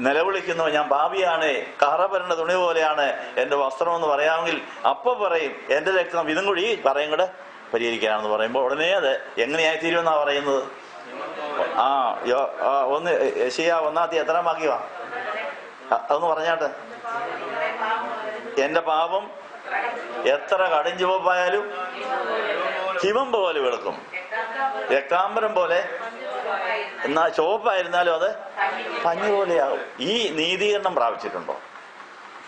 നിലവിളിക്കുന്നു, ഞാൻ പാപിയാണ്, കറ വരേണ്ട തുണി പോലെയാണ് എന്റെ വസ്ത്രം എന്ന് പറയാമെങ്കിൽ അപ്പൊ പറയും എന്റെ രക്തം ഇതും കൂടി പറയും കൂടെ പരിഹരിക്കാനെന്ന് പറയുമ്പോൾ ഉടനെ അത് എങ്ങനെയായി തീരുമെന്നാ പറയുന്നത്? യെശയ്യാ 1-ാം അധ്യായം എത്രാം വാക്യമാ? അതൊന്ന് പറഞ്ഞാട്ടെ. എന്റെ പാപം എത്ര കടുംചുവപ്പായാലും ഹിമം പോലെ വെളുക്കും, രക്താംബരം പോലെ എന്നാ ചുവപ്പായിരുന്നാലും അത് പഞ്ഞു പോലെയാകും. ഈ നീതീകരണം പ്രാപിച്ചിട്ടുണ്ടോ?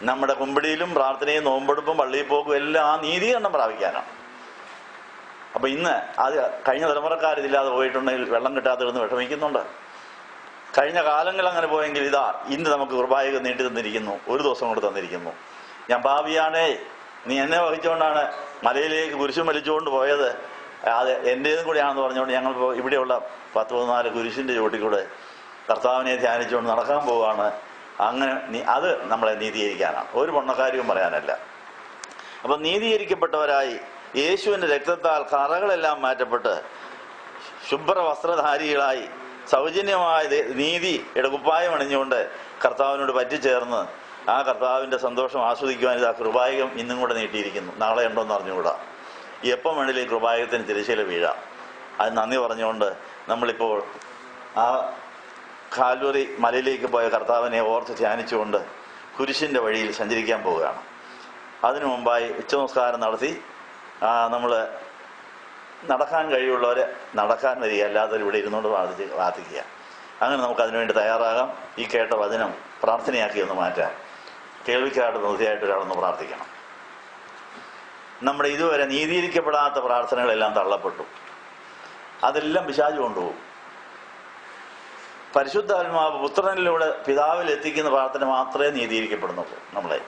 നമ്മുടെ കുമ്പിടിയിലും പ്രാർത്ഥനയും നോമ്പെടുപ്പും പള്ളിയിൽ പോക്കും എല്ലാം ആ നീതീകരണം പ്രാപിക്കാനാണ്. അപ്പൊ ഇന്ന് അത് കഴിഞ്ഞ തലമുറക്കാരിതില്ലാതെ പോയിട്ടുണ്ടെങ്കിൽ വെള്ളം കിട്ടാതിരുന്ന് വിഷമിക്കുന്നുണ്ട്. കഴിഞ്ഞ കാലങ്ങൾ അങ്ങനെ പോയെങ്കിൽ ഇതാ ഇന്ന് നമുക്ക് കുർബാന നീട്ടി തന്നിരിക്കുന്നു, ഒരു ദിവസം കൊണ്ട് തന്നിരിക്കുന്നു. ഞാൻ പാപിയാണേ, നീ എന്നെ വഹിച്ചുകൊണ്ടാണ് മലയിലേക്ക് കുരിശും വലിച്ചുകൊണ്ട് പോയത്, അത് എന്റേതും കൂടിയാണെന്ന് പറഞ്ഞുകൊണ്ട് ഞങ്ങൾ ഇവിടെയുള്ള 10-14 കുരിശിന്റെ ചുവട്ടിൽ കർത്താവിനെ ധ്യാനിച്ചുകൊണ്ട് നടക്കാൻ പോവുകയാണ്. അങ്ങനെ അത് നമ്മളെ നീതീകരിക്കാനാണ്, ഒരു പൊണ്ണക്കാര്യവും പറയാനല്ല. അപ്പൊ നീതീകരിക്കപ്പെട്ടവരായി യേശുവിന്റെ രക്തത്താൽ കറകളെല്ലാം മാറ്റപ്പെട്ട് ശുഭ്ര വസ്ത്രധാരികളായി സൗജന്യമായ നീതിയുടെ കുപ്പായം അണിഞ്ഞുകൊണ്ട് കർത്താവിനോട് പറ്റിച്ചേർന്ന് ആ കർത്താവിന്റെ സന്തോഷം ആസ്വദിക്കുവാൻ ഇതാ കൃപായകം ഇന്നും കൂടെ നീട്ടിയിരിക്കുന്നു. നാളെ ഉണ്ടോന്ന് അറിഞ്ഞുകൂടാ. എപ്പം വേണമെങ്കിലും കൃപായകത്തിന് തിരശ്ശീല വീഴാം. അത് നന്ദി പറഞ്ഞുകൊണ്ട് നമ്മളിപ്പോൾ ആ കാൽവറി മലയിലേക്ക് പോയ കർത്താവിനെ ഓർത്ത് ധ്യാനിച്ചുകൊണ്ട് കുരിശിന്റെ വഴിയിൽ സഞ്ചരിക്കാൻ പോവുകയാണ്. അതിനു മുമ്പായി ഉച്ചനമസ്കാരം നടത്തി നമ്മൾ നടക്കാൻ കഴിവുള്ളവരെ നടക്കാൻ വരിക, അല്ലാത്തവർ ഇവിടെ ഇരുന്നുകൊണ്ട് പ്രാർത്ഥിക്കുക. അങ്ങനെ നമുക്ക് അതിനുവേണ്ടി തയ്യാറാകാം. ഈ കേട്ട വചനം പ്രാർത്ഥനയാക്കി ഒന്ന് മാറ്റാം. കേൾവിക്കായിട്ട് നിർത്തിയായിട്ട് ഒരാളൊന്ന് പ്രാർത്ഥിക്കണം. നമ്മുടെ ഇതുവരെ നീതീകരിക്കപ്പെടാത്ത പ്രാർത്ഥനകളെല്ലാം തള്ളപ്പെട്ടു. അതെല്ലാം പിശാച് കൊണ്ടുപോകും. പരിശുദ്ധാത്മാവ് പുത്രനിലൂടെ പിതാവിൽ എത്തിക്കുന്ന പ്രാർത്ഥന മാത്രമേ നീതീകരിക്കപ്പെടുന്നുള്ളൂ. നമ്മളെ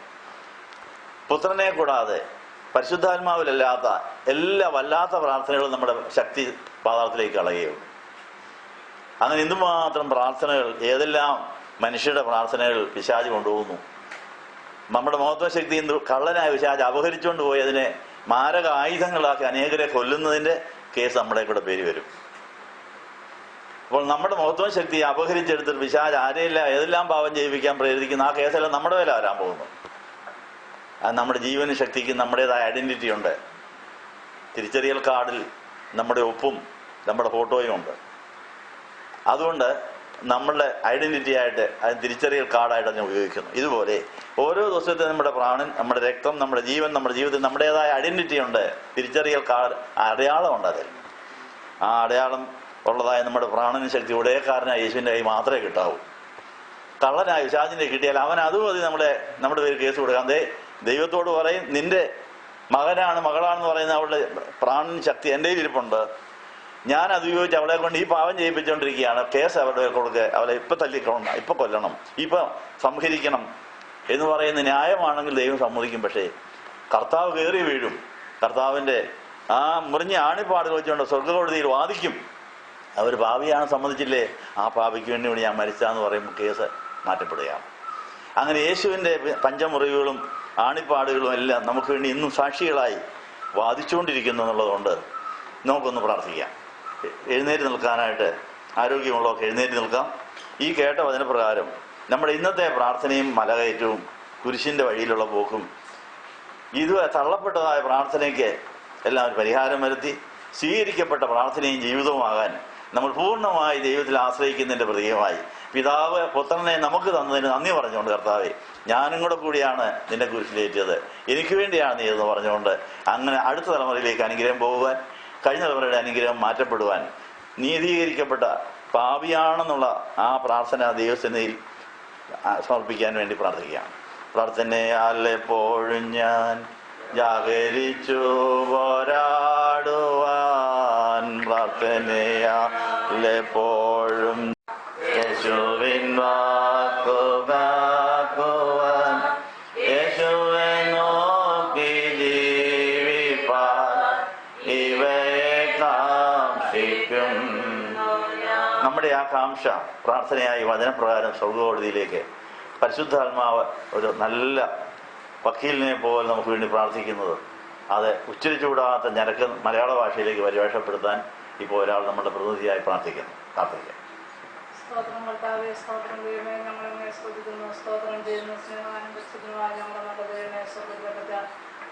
പുത്രനെ കൂടാതെ പരിശുദ്ധാത്മാവിലല്ലാത്ത എല്ലാ വല്ലാത്ത പ്രാർത്ഥനകളും നമ്മുടെ ശക്തി പാതാളത്തിലേക്ക് കളയുകയുള്ളൂ. അങ്ങനെ എന്തുമാത്രം പ്രാർത്ഥനകൾ ഏതെല്ലാം മനുഷ്യരുടെ പ്രാർത്ഥനകൾ പിശാച് കൊണ്ടുപോകുന്നു. നമ്മുടെ മഹത്വശക്തിയും കള്ളനായ പിശാച് അപഹരിച്ചുകൊണ്ട് പോയി അതിനെ മാരക ആയുധങ്ങളാക്കി അനേകരെ കൊല്ലുന്നതിന്റെ കേസ് നമ്മുടെ കൂടെ പേര് വരും. അപ്പോൾ നമ്മുടെ മഹത്വ ശക്തി അപഹരിച്ചെടുത്തിട്ട് പിശാച് ആരെയില്ല ഏതെല്ലാം പാപം ചെയ്യിപ്പിക്കാൻ പ്രേരിപ്പിക്കുന്ന ആ കേസെല്ലാം നമ്മുടെ മേലെ വരാൻ പോകുന്നു. അത് നമ്മുടെ ജീവനും ശക്തിക്കും നമ്മുടേതായ ഐഡന്റിറ്റി ഉണ്ട്. തിരിച്ചറിയൽ കാർഡിൽ നമ്മുടെ ഒപ്പും നമ്മുടെ ഫോട്ടോയും ഉണ്ട്. അതുകൊണ്ട് നമ്മളുടെ ഐഡന്റിറ്റി ആയിട്ട് അത് തിരിച്ചറിയൽ കാർഡായിട്ട് അതിനെ ഉപയോഗിക്കുന്നു. ഇതുപോലെ ഓരോ ദിവസത്തെ നമ്മുടെ പ്രാണൻ, നമ്മുടെ രക്തം, നമ്മുടെ ജീവൻ, നമ്മുടെ ജീവിതത്തിൽ നമ്മുടേതായ ഐഡന്റിറ്റി ഉണ്ട്, തിരിച്ചറിയൽ കാർഡ്, അടയാളമുണ്ട്. അതിൽ ആ അടയാളം ഉള്ളതായ നമ്മുടെ പ്രാണന ശക്തി ഉടയക്കാരനായ യേശുവിൻ്റെ കൈ മാത്രമേ കിട്ടാവൂ. കള്ളനായ പിശാചിന്റെ കിട്ടിയാൽ അവൻ അതും മതി നമ്മുടെ പേര് കേസ് കൊടുക്കാം. ദൈവത്തോട് പറയും, നിന്റെ മകനാണ് മകളാണെന്ന് പറയുന്ന അവളുടെ പ്രാണൻ ശക്തി എൻ്റെ ഇരിപ്പുണ്ട്, ഞാൻ അത് ഉപയോഗിച്ച് അവളെ കൊണ്ട് ഈ പാവം ചെയ്യിപ്പിച്ചുകൊണ്ടിരിക്കുകയാണ്, കേസ് അവരുടെ കൊടുക്കുക, അവളെ ഇപ്പം തല്ലിക്കണം, ഇപ്പം കൊല്ലണം, ഇപ്പം സംഹരിക്കണം എന്ന് പറയുന്ന ന്യായമാണെങ്കിൽ ദൈവം സമ്മതിക്കും. പക്ഷേ കർത്താവ് കയറി വീഴും. കർത്താവിൻ്റെ ആ മുറിഞ്ഞ ആണിപ്പാടുകൾ വെച്ചുകൊണ്ട് സ്വർഗ്ഗകോടതിയിൽ വാദിക്കും. അവർ പാപിയാണ്, സമ്മതിച്ചില്ലേ, ആ പാപിക്ക് വേണ്ടി ഞാൻ മരിച്ചാന്ന് പറയുമ്പോൾ കേസ് മാറ്റപ്പെടുകയാണ്. അങ്ങനെ യേശുവിൻ്റെ പഞ്ചമുറിവുകളും ആണിപ്പാടുകളും എല്ലാം നമുക്ക് വേണ്ടി ഇന്നും സാക്ഷികളായി വാദിച്ചുകൊണ്ടിരിക്കുന്നു എന്നുള്ളതുകൊണ്ട് നമുക്കൊന്ന് പ്രാർത്ഥിക്കാം. എഴുന്നേറ്റ് നിൽക്കാനായിട്ട് ആരോഗ്യമുള്ളവർക്ക് എഴുന്നേറ്റ് നിൽക്കാം. ഈ കേട്ട വചനപ്രകാരം നമ്മുടെ ഇന്നത്തെ പ്രാർത്ഥനയും മലകയറ്റവും കുരിശിൻ്റെ വഴിയിലുള്ള പോക്കും ഇത് തള്ളപ്പെട്ടതായ പ്രാർത്ഥനയ്ക്ക് എല്ലാം ഒരു പരിഹാരം വരുത്തി സ്വീകരിക്കപ്പെട്ട പ്രാർത്ഥനയും ജീവിതവുമാകാൻ നമ്മൾ പൂർണ്ണമായി ദൈവത്തിൽ ആശ്രയിക്കുന്നതിൻ്റെ പ്രതീകമായി പിതാവ് പുത്രനെ നമുക്ക് തന്നതിന് നന്ദി പറഞ്ഞുകൊണ്ട്, കർത്താവേ ഞാനും കൂടിയാണ് നിന്റെ കുരിശിലേറ്റിയത്, എനിക്ക് വേണ്ടിയാണ് നീ എന്ന് പറഞ്ഞുകൊണ്ട് അങ്ങനെ അടുത്ത തലമുറയിലേക്ക് അനുഗ്രഹം പോകുവാൻ, കഴിഞ്ഞ തലമുറയുടെ അനുഗ്രഹം മാറ്റപ്പെടുവാൻ, നീതീകരിക്കപ്പെട്ട പാപിയാണെന്നുള്ള ആ പ്രാർത്ഥന ദൈവസന്നിധിയിൽ സമർപ്പിക്കാൻ വേണ്ടി പ്രാർത്ഥിക്കുകയാണ്. പ്രാർത്ഥനയാൽ എപ്പോഴും ഞാൻ ജാഗരിച്ചു പോരാടുവാൻ, പ്രാർത്ഥനയാൽ എപ്പോഴും യേശുവിൻ വാക്കു കാക്കുവാൻ, യേശുവെ നോക്കി ജീവിപ്പാൻ ഇവയെ കാക്ഷിക്കും. നമ്മുടെ ആ കാംക്ഷ പ്രാർത്ഥനയായി വചനപ്രകാരം സ്വർഗ്ഗകോടതിയിലേക്ക് പരിശുദ്ധാത്മാവ് ഒരു നല്ല വക്കീലിനെ പോലെ നമുക്ക് വേണ്ടി പ്രാർത്ഥിക്കുന്നത്, അത് ഉച്ചരിച്ചുകൂടാത്ത ഞരക്ക് മലയാള ഭാഷയിലേക്ക് പരിഭാഷപ്പെടുത്താൻ ഇപ്പോൾ ഒരാൾ നമ്മുടെ പ്രതിനിധിയായി പ്രാർത്ഥിക്കാം. സ്തോത്രം കർത്താവേ, സ്തോത്രം ദൈവമേ, ഞങ്ങളെ സ്തുതിക്കുന്നു, സ്തോത്രം ചെയ്യുന്നു. സ്നേഹാനുഭവത്തിനുമായി ഞങ്ങളുടെ നല്ല ദൈവമേ, സ്വർഗ്ഗത്തിൽപ്പെട്ട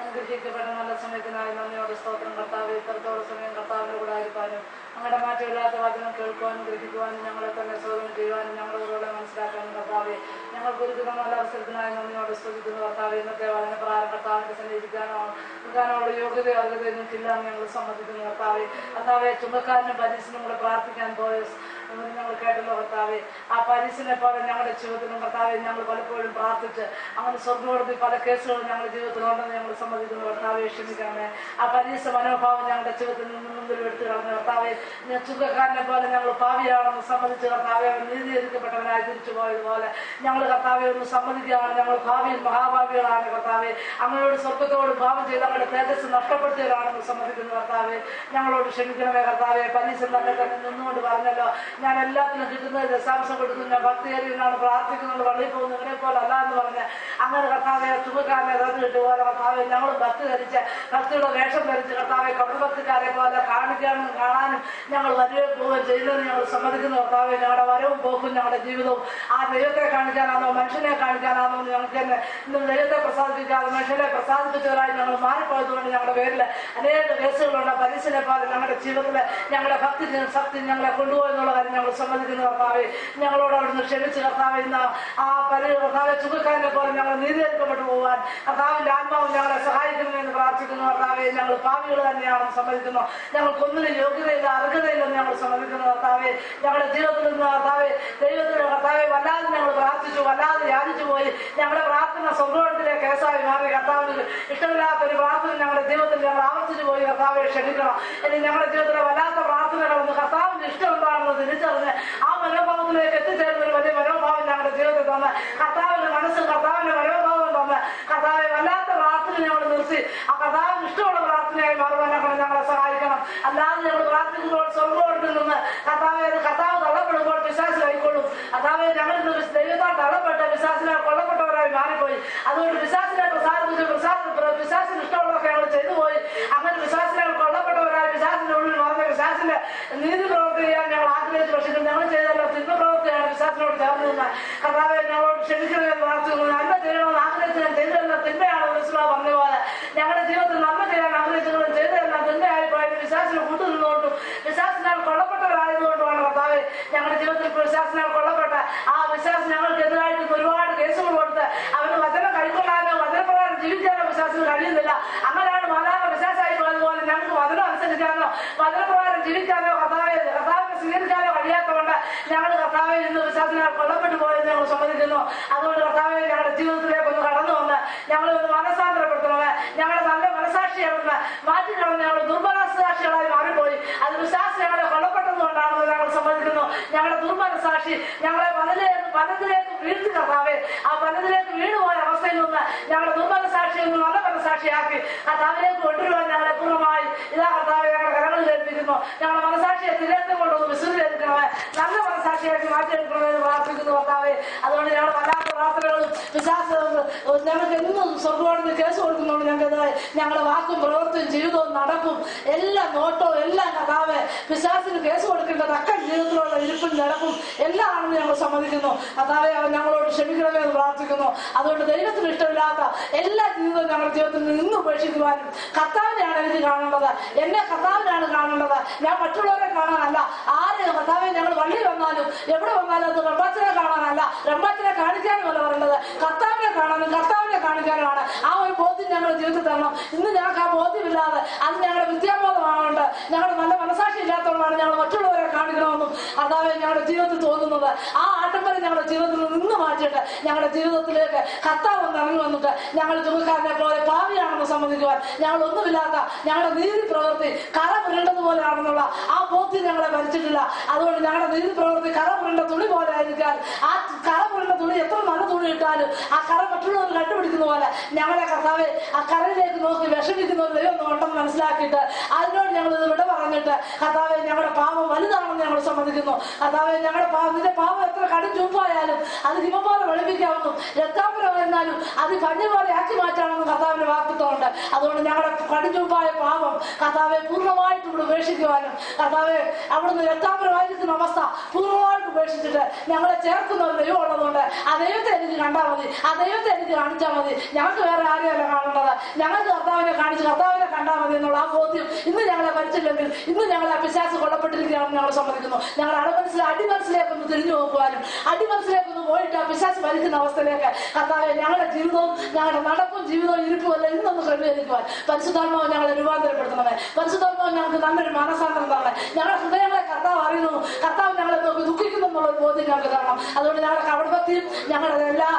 അനുഗ്രഹിക്കപ്പെട്ട നല്ല സമയത്തിനായി നന്ദിയോട് സ്തോത്രം കർത്താവേ. ഇത്രത്തോളം സമയം കർത്താവിൻ്റെ കൂടെ ആയിരിക്കാനും ഞങ്ങളുടെ മാറ്റമില്ലാത്ത വചനം കേൾക്കുവാനും ഗ്രഹിക്കുവാനും ഞങ്ങളെ തന്നെ സ്വാഗതം ചെയ്യുവാനും ഞങ്ങളുടെ മനസ്സിലാക്കാനും കർത്താവേ ഞങ്ങൾക്ക് ഒരുക്കുന്ന നല്ല അവസരത്തിനായി നന്ദിയോട് സ്തുതിക്കുന്നു കർത്താവേ. ഇന്നത്തെ വചനപ്രകാരം കർത്താവിൻ്റെ സന്നിധിക്കാനുള്ള യോഗ്യതയോ അർഹതയോ നിങ്ങൾക്കില്ല എന്ന് ഞങ്ങൾ സമ്മതിക്കുന്നു കർത്താവേ. കർത്താവേ, ചുമക്കാരനും പരീസിനും കൂടെ പ്രാർത്ഥിക്കാൻ പോയ ഞങ്ങൾ കേട്ടല്ലോ കർത്താവേ. ആ പരീസിനെ പോലെ ഞങ്ങളുടെ ജീവിതത്തിലും കർത്താവെ ഞങ്ങൾ പലപ്പോഴും പ്രാർത്ഥിച്ച് അങ്ങനെ സ്വർഗ്ഗകോടതി പല കേസുകളും ഞങ്ങളുടെ ജീവിതത്തിലുണ്ടെന്ന് ഞങ്ങൾ സമ്മതിക്കുന്നു കർത്താവെ. ക്ഷമിക്കണമേ. ആ പരീസ മനോഭാവം ഞങ്ങളുടെ ജീവിതത്തിൽ നിന്ന് മുമ്പിൽ എടുത്തു കളഞ്ഞു കർത്താവെ. ചുങ്കക്കാരനെ പോലെ ഞങ്ങൾ പാപിയാണെന്ന് സമ്മതിച്ച് കർത്താവെ അവൻ നീതീകരിക്കപ്പെട്ടവനായി തിരിച്ചു പോയതുപോലെ ഞങ്ങൾ കർത്താവെ ഒന്ന് സമ്മതിക്കുകയാണ്. ഞങ്ങൾ ഭാവിയിൽ മഹാഭാവികളാണ് കർത്താവെ. അങ്ങയോട് സ്വർഗത്തോട് ഭാവം ചെയ്ത് ഞങ്ങളുടെ തേജസ് നഷ്ടപ്പെടുത്തിയവരാണെന്ന് സമ്മതിക്കുന്നു കർത്താവെ. ഞങ്ങളോട് ക്ഷമിക്കണമേ കർത്താവെ. പരീസൻ തന്നെ നിന്നുകൊണ്ട് പറഞ്ഞല്ലോ, ഞാൻ എല്ലാത്തിനും കിട്ടുന്നത് ദശാംശം കൊടുക്കുന്നു, ഞാൻ ഭക്തിയേറിയാണ് പ്രാർത്ഥിക്കുന്നുണ്ട്, പള്ളിയിൽ പോകുന്നു, ഇവനെ പോലെ അല്ല എന്ന് പറഞ്ഞ് അങ്ങനെ കർത്താവെ ചുമക്കാരനെ റദ്ദ് കിട്ടുപോലെ കർത്താവെ ഞങ്ങളും ഭക്തി ധരിച്ച് ഭക്തിയുടെ വേഷം ധരിച്ച് കർത്താവെ കപടഭക്തിക്കാരെ പോലെ കാണിക്കാനും കാണാനും ഞങ്ങൾ വരികയും പോവുകയും ചെയ്യുന്നതിന് ഞങ്ങൾ സമ്മതിക്കുന്നു കർത്താവെ. ഞങ്ങളുടെ വരവും പോക്കും ഞങ്ങളുടെ ജീവിതവും ആ ദൈവത്തെ കാണിക്കാനാണോ മനുഷ്യനെ കാണിക്കാനാണോ എന്ന് ഞങ്ങൾക്ക് തന്നെ ഇന്നും ദൈവത്തെ പ്രസാദിപ്പിക്കാതെ മനുഷ്യനെ പ്രസാദിപ്പിച്ചവരായി ഞങ്ങൾ മാറിപ്പോയതുകൊണ്ട് ഞങ്ങളുടെ പേരിൽ അനേക കേസുകളുണ്ട്. പരീക്ഷനെ പോലെ ഞങ്ങളുടെ ജീവിതത്തിൽ ഞങ്ങളുടെ ഭക്തി ശക്തി ഞങ്ങളെ കൊണ്ടുപോയെന്നുള്ള കാര്യം ഞങ്ങൾ സമ്മതിക്കുന്നു കർത്താവെ. ഞങ്ങളോട് അവിടുന്ന് ക്ഷമിച്ച് കർത്താവ് ഇന്ന് ആ കർത്താവെ ചുമക്കാരനെ പോലെ ഞങ്ങൾ നീതീകരിക്കപ്പെട്ടു പോകാൻ കർത്താവിന്റെ ആത്മാവ് ഞങ്ങളെ സഹായിക്കണമെന്ന് പ്രാർത്ഥിക്കുന്നു കർത്താവെ. ഞങ്ങൾ പാപികൾ തന്നെയാണെന്ന് സമ്മതിക്കുന്നു. ഞങ്ങൾക്കൊന്നിനും യോഗ്യതയില്ല അർഹതയില്ലെന്ന് ഞങ്ങൾ സമ്മതിക്കുന്നു കർത്താവെ. ഞങ്ങളുടെ ജീവിതത്തിൽ നിന്ന് കർത്താവെ ദൈവത്തിന് കർത്താവെ വല്ലാതെ ഞങ്ങൾ പ്രാർത്ഥിച്ചു, വല്ലാതെ യാചിച്ചു പോയി. ഞങ്ങളുടെ പ്രാർത്ഥന സ്വർഗ്ഗത്തിലെ കേസായി മാറി കർത്താവിന് ഇഷ്ടമില്ലാത്തൊരു പ്രാർത്ഥന ഞങ്ങളുടെ ജീവിതത്തിൽ ഞങ്ങൾ ആവർത്തിച്ചു പോയി കർത്താവെ. ക്ഷമിക്കണം. ഇനി ഞങ്ങളുടെ ജീവിതത്തിലെ വല്ലാത്ത പ്രാർത്ഥനകളൊന്ന് കർത്താവിന് ഇഷ്ടം എന്താണെന്ന് തിരിച്ചറിഞ്ഞ് ആ മനോഭാവത്തിലേക്ക് എത്തിച്ചേരുന്ന ഒരു വലിയ മനോഭാവം ഞങ്ങളുടെ ജീവിതത്തിൽ തന്ന് കർത്താവിന്റെ മനസ്സിൽ കർത്താവിന്റെ മനോഭാവം തന്ന് കർത്താവെ വല്ലാത്ത പ്രാർത്ഥന ഞങ്ങൾ നിർത്തി ആ കർത്താവിന് ഇഷ്ടമുള്ള പ്രാർത്ഥനയായി മാറുവാൻ ഞങ്ങളെ സഹായിക്കണം. അല്ലാതെ ഞങ്ങൾ പ്രാർത്ഥിക്കുമ്പോൾ സ്വർഗ്ഗത്തിൽ നിന്ന് കർത്താവെ കർത്താവ് തള്ളപ്പെടുമ്പോൾ പിശാച് കൈക്കൊള്ളും. കർത്താവെ ഞങ്ങൾ ദൈവത്താൽ തള്ളപ്പെട്ട പിശാചിനാൽ കൊല്ലപ്പെട്ടവരായി മാറിപ്പോയി. അതുകൊണ്ട് പിശാചിനെ പ്രസാദിപ്പിച്ച് പിശാചിന് ഇഷ്ടമുള്ളതൊക്കെ ഞങ്ങൾ ചെയ്തു പോയി. അങ്ങനെ പിശാചിനാൽ കൊല്ലപ്പെട്ടവരായി പിശാചിന്റെ ഉള്ളിൽ മറന്ന പിശാചിന്റെ നീതി പ്രവൃത്തി ചെയ്യാൻ ഞങ്ങൾ ആഗ്രഹിച്ചു. പക്ഷേ ഞങ്ങൾ ചെയ്തല്ല തിന്മ പ്രവൃത്തിയാണ് പിശാചിനോട് ചേർന്ന് നിന്ന്. കർത്താവെ ഞങ്ങളോട് ക്ഷമിക്കണമെന്ന് പ്രാർത്ഥിക്കുന്നു. നന്മ ചെയ്യണമെന്ന് ആഗ്രഹിച്ച് ഞാൻ ചെയ്തതല്ല തിന്മയാണ് മനസ്സിലാ പറഞ്ഞ പോലെ ഞങ്ങളുടെ ജീവിതത്തിൽ നന്മ ചെയ്യാൻ ആഗ്രഹിച്ചത് ചെയ്തതല്ല തിന്മയായി പോയത് പിശാചിന് കൂട്ടു നിന്നുകൊണ്ടും പിശാചിനാൽ കൊല്ലപ്പെട്ടവരായതുകൊണ്ടുമാണ് കർത്താവെ ഞങ്ങളുടെ ജീവിതത്തിൽ പിശാചിനാൽ കൊല്ലപ്പെട്ട ആ പിശാച് ഞങ്ങൾക്കെതിരായിട്ട് ഒരുപാട് കേസുകൾ കൊടുത്ത് അവന് വചനം കൈക്കൊള്ളാനോ വചനപ്രകാരം ജീവിക്കാനോ പിശാചിന് കഴിയുന്നില്ല. അങ്ങനെയാണ് മാതാവ് പിശാചായി പോയതുപോലെ ഞങ്ങൾക്ക് വചനം അനുസരിക്കാനോ വചനപ്രകാരം ജീവിക്കാനോ കർത്താവിനെ സ്വീകരിക്കാനോ കഴിയാത്തതുകൊണ്ട് ഞങ്ങൾ കർത്താവെ ഇന്ന് പിശാചിനാൽ കൊല്ലപ്പെട്ടു പോയെന്ന് ഞങ്ങൾ സമ്മതിക്കുന്നു. അതുകൊണ്ട് കർത്താവെ ഞങ്ങളുടെ ജീവിതത്തിലേക്ക് ഒന്ന് കടന്നു വന്ന് ഞങ്ങളെ ഒന്ന് മനസ്സാന്തരപ്പെടുത്തണമേ. ഞങ്ങളുടെ നല്ല മനസാക്ഷിയാണെന്ന് മാറ്റിക്കളഞ്ഞ് ഞങ്ങൾ ദുർബലസാക്ഷികളായി മാറിപ്പോയി. അത് പിശാച് ഞങ്ങളെ കൊല്ലപ്പെട്ടതുകൊണ്ടാണെന്ന് ഞങ്ങൾ സമ്മതിക്കുന്നു. ഞങ്ങളുടെ ദുർബലസാക്ഷി ഞങ്ങളെ പലതിലേക്ക് വീഴ്ത്തി കർത്താവെ ആ പലതിലേക്ക് വീണുപോയ അവസ്ഥയിൽ നിന്ന് ഞങ്ങളുടെ ദുർബലസാക്ഷിയിൽ നിന്ന് നല്ല മനസാക്ഷിയാക്കി കർത്താവിലേക്ക് കൊണ്ടുവരുവാൻ ഞങ്ങളെ പൂർണ്ണമായി ഇതാ കർത്താവെ ഞങ്ങളുടെ കരങ്ങളിൽ ഏൽപ്പിക്കുന്നു. ഞങ്ങളുടെ മനസാക്ഷിയെ തിരഞ്ഞെടുത്ത് കൊണ്ടൊന്ന് വിശുദ്ധീകരിക്കണമേ. നല്ല മനസാക്ഷിയാക്കി മാറ്റിയെടുക്കണമെന്ന് പ്രാർത്ഥിക്കുന്നു കർത്താവെ. അതുകൊണ്ട് ഞങ്ങൾ വല്ലാത്ത പ്രാർത്ഥനകളും ഞങ്ങൾക്ക് എന്നും സ്വർഗ്ഗവാദിന് കേസ് കൊടുക്കുന്നുണ്ട്. ഞങ്ങളുടെ വാക്കും പ്രവൃത്തിയും ജീവിതവും നടപ്പും എല്ലാ നോട്ടവും എല്ലാം കർത്താവെ പിശാചിന് കേസ് കൊടുക്കേണ്ട തക്ക ജീവിതത്തിലുള്ള ഇരിപ്പും നടപ്പും എല്ലാം ആണെന്ന് ഞങ്ങൾ സമ്മതിക്കുന്നു. കർത്താവെ അവൻ ഞങ്ങളോട് ക്ഷമിക്കണമേ എന്ന് പ്രാർത്ഥിക്കുന്നു. അതുകൊണ്ട് ദൈവത്തിന് ഇഷ്ടമില്ലാത്ത എല്ലാ ജീവിതവും ഞങ്ങളുടെ ജീവിതത്തിൽ നിന്ന് ഉപേക്ഷിക്കുവാനും കർത്താവിനെയാണ് എനിക്ക് കാണേണ്ടത്. എന്നെ കർത്താവിനാണ് കാണേണ്ടത്. ഞാൻ മറ്റുള്ളവരെ കാണാനല്ല. ആരെയും കർത്താവെ ഞങ്ങൾ വള്ളിയിൽ വന്നാലും എവിടെ വന്നാലും അത് റമ്പാച്ചിനെ കാണാനല്ല, റമ്പാച്ചിനെ കാണിക്കാനുമല്ല പറയേണ്ടത്. കർത്താവിനെ കാണാനും കർത്താവിനെ കാണിക്കാനുമാണ്. ആ ഒരു ബോധ്യം ഞങ്ങളുടെ ജീവിതത്തിൽ തരണം. ഇന്ന് ഞങ്ങൾക്ക് ആ ബോധ്യമില്ലാതെ അത് ഞങ്ങളുടെ വിദ്യാബോധമാണുണ്ട്. ഞങ്ങളുടെ നല്ല മനസാക്ഷി ഇല്ലാത്തതുകൊണ്ടാണ് ഞങ്ങൾ മറ്റുള്ളവരെ കാണിക്കണമെന്നും കർത്താവെ ഞങ്ങളുടെ ജീവിതത്തിൽ തോന്നുന്നത്. ആ ആട്ടംബരം ഞങ്ങളുടെ ജീവിതത്തിൽ നിന്ന് മാറ്റിയിട്ട് ഞങ്ങളുടെ ജീവിതത്തിലേക്ക് കർത്താവ് ഒന്ന് ഇറങ്ങി വന്നിട്ട് ഞങ്ങൾ ചുമക്കാരനെ പോലെ പാവിയാണെന്ന് സമ്മതിക്കുവാൻ ഞങ്ങൾ ഒന്നുമില്ലാത്ത ഞങ്ങളുടെ നീതി പ്രവൃത്തി കറ പുരണ്ടതുപോലെയാണെന്നുള്ള ആ ബോധ്യം ഞങ്ങളെ ഭരിച്ചിട്ടില്ല. അതുകൊണ്ട് ഞങ്ങളുടെ നീതി പ്രവൃത്തി കറ പുരണ്ട തുണി പോലെ ആയിരിക്കാൻ ആ കറ പുരണ്ട തുണി എത്ര നല്ല തുണി ഇട്ടാലും ആ കറ മറ്റുള്ളവർ കണ്ടുപിടിക്കുന്ന പോലെ ഞങ്ങളെ കർത്താവെ ആ കറയിലേക്ക് നോക്കി വിഷമിക്കുന്ന ഒരു ദൈവം ഉണ്ടെന്ന് മനസ്സിലാക്കിയിട്ട് അതിനോട് ഞങ്ങൾ വിട പറഞ്ഞിട്ട് കർത്താവെ ഞങ്ങളുടെ പാപം വലുതാണെന്ന് ഞങ്ങൾ സമ്മതിക്കുന്നു. കർത്താവെ ഞങ്ങളുടെ നിന്റെ പാപം എത്ര കടും ചുമ്പായാലും അത് ഹിമപോലെ വെളുപ്പിക്കാവുന്നു, രക്താപരമായിരുന്നാലും അത് പഞ്ഞ പോലെ ആക്കി മാറ്റാമെന്ന് കർത്താവിന്റെ വാക്തത്വമുണ്ട്. അതുകൊണ്ട് ഞങ്ങളുടെ കടുചുമ്പായ പാപം കർത്താവെ പൂർണ്ണമായിട്ട് ഇവിടെ ഉപേക്ഷിക്കുവാനും കർത്താവെ അവിടുന്ന് രക്താപരമായിരിക്കുന്ന അവസ്ഥ പൂർണ്ണമായിട്ട് ഉപേക്ഷിച്ചിട്ട് ഞങ്ങളെ ചേർക്കുന്ന ഒരു ദൈവം ഉള്ളതുകൊണ്ട് ആ ദൈവത്തെ എനിക്ക് കണ്ടാൽ മതി, ആ ദൈവത്തെ എനിക്ക് കാണിച്ചാൽ മതി. ഞങ്ങൾക്ക് വേറെ ആരെയല്ല കാണേണ്ടത്. ഞങ്ങൾക്ക് കർത്താവിനെ കാണിച്ച് കർത്താവിനെ കണ്ടാൽ മതി എന്നുള്ള ആ ബോധ്യം ഇന്ന് ഞങ്ങളെ ഭരിച്ചില്ലെങ്കിൽ ഇന്ന് ഞങ്ങളെ പിശാച് കൊല്ലപ്പെട്ടിരിക്കുകയാണെന്ന് ഞങ്ങൾ സമ്മതിക്കുന്നു. ഞങ്ങൾ അടിമനസ്സിലേക്കൊന്ന് തിരിഞ്ഞു നോക്കുവാനും അടിമനസ്സിലേക്കൊന്ന് പോയിട്ട് ആ പിശാച് ഭരിക്കുന്ന അവസ്ഥയിലേക്ക് കർത്താവെ ഞങ്ങളുടെ ജീവിതവും ഞങ്ങളുടെ നടപ്പും ജീവിതവും ഇരിപ്പും എല്ലാം ഇന്നൊന്ന് ക്രമീകരിക്കുവാൻ പരിശുദ്ധാത്മാവ് ഞങ്ങളെ രൂപാന്തരപ്പെടുത്തണമേ. പരിശുദ്ധാത്മാവ് ഞങ്ങൾക്ക് നല്ലൊരു മനസ്സാന്തരം തരണേ. ഞങ്ങളുടെ ഹൃദയങ്ങളെ കർത്താവ് അറിയുന്നു, കർത്താവ് ഞങ്ങളെ നോക്കി ദുഃഖിക്കുന്നു എന്നുള്ളൊരു ബോധ്യം ഞങ്ങൾക്ക് തരണം. അതുകൊണ്ട് ഞങ്ങളുടെ കപടഭക്തിയും ഞങ്ങളുടെ എല്ലാ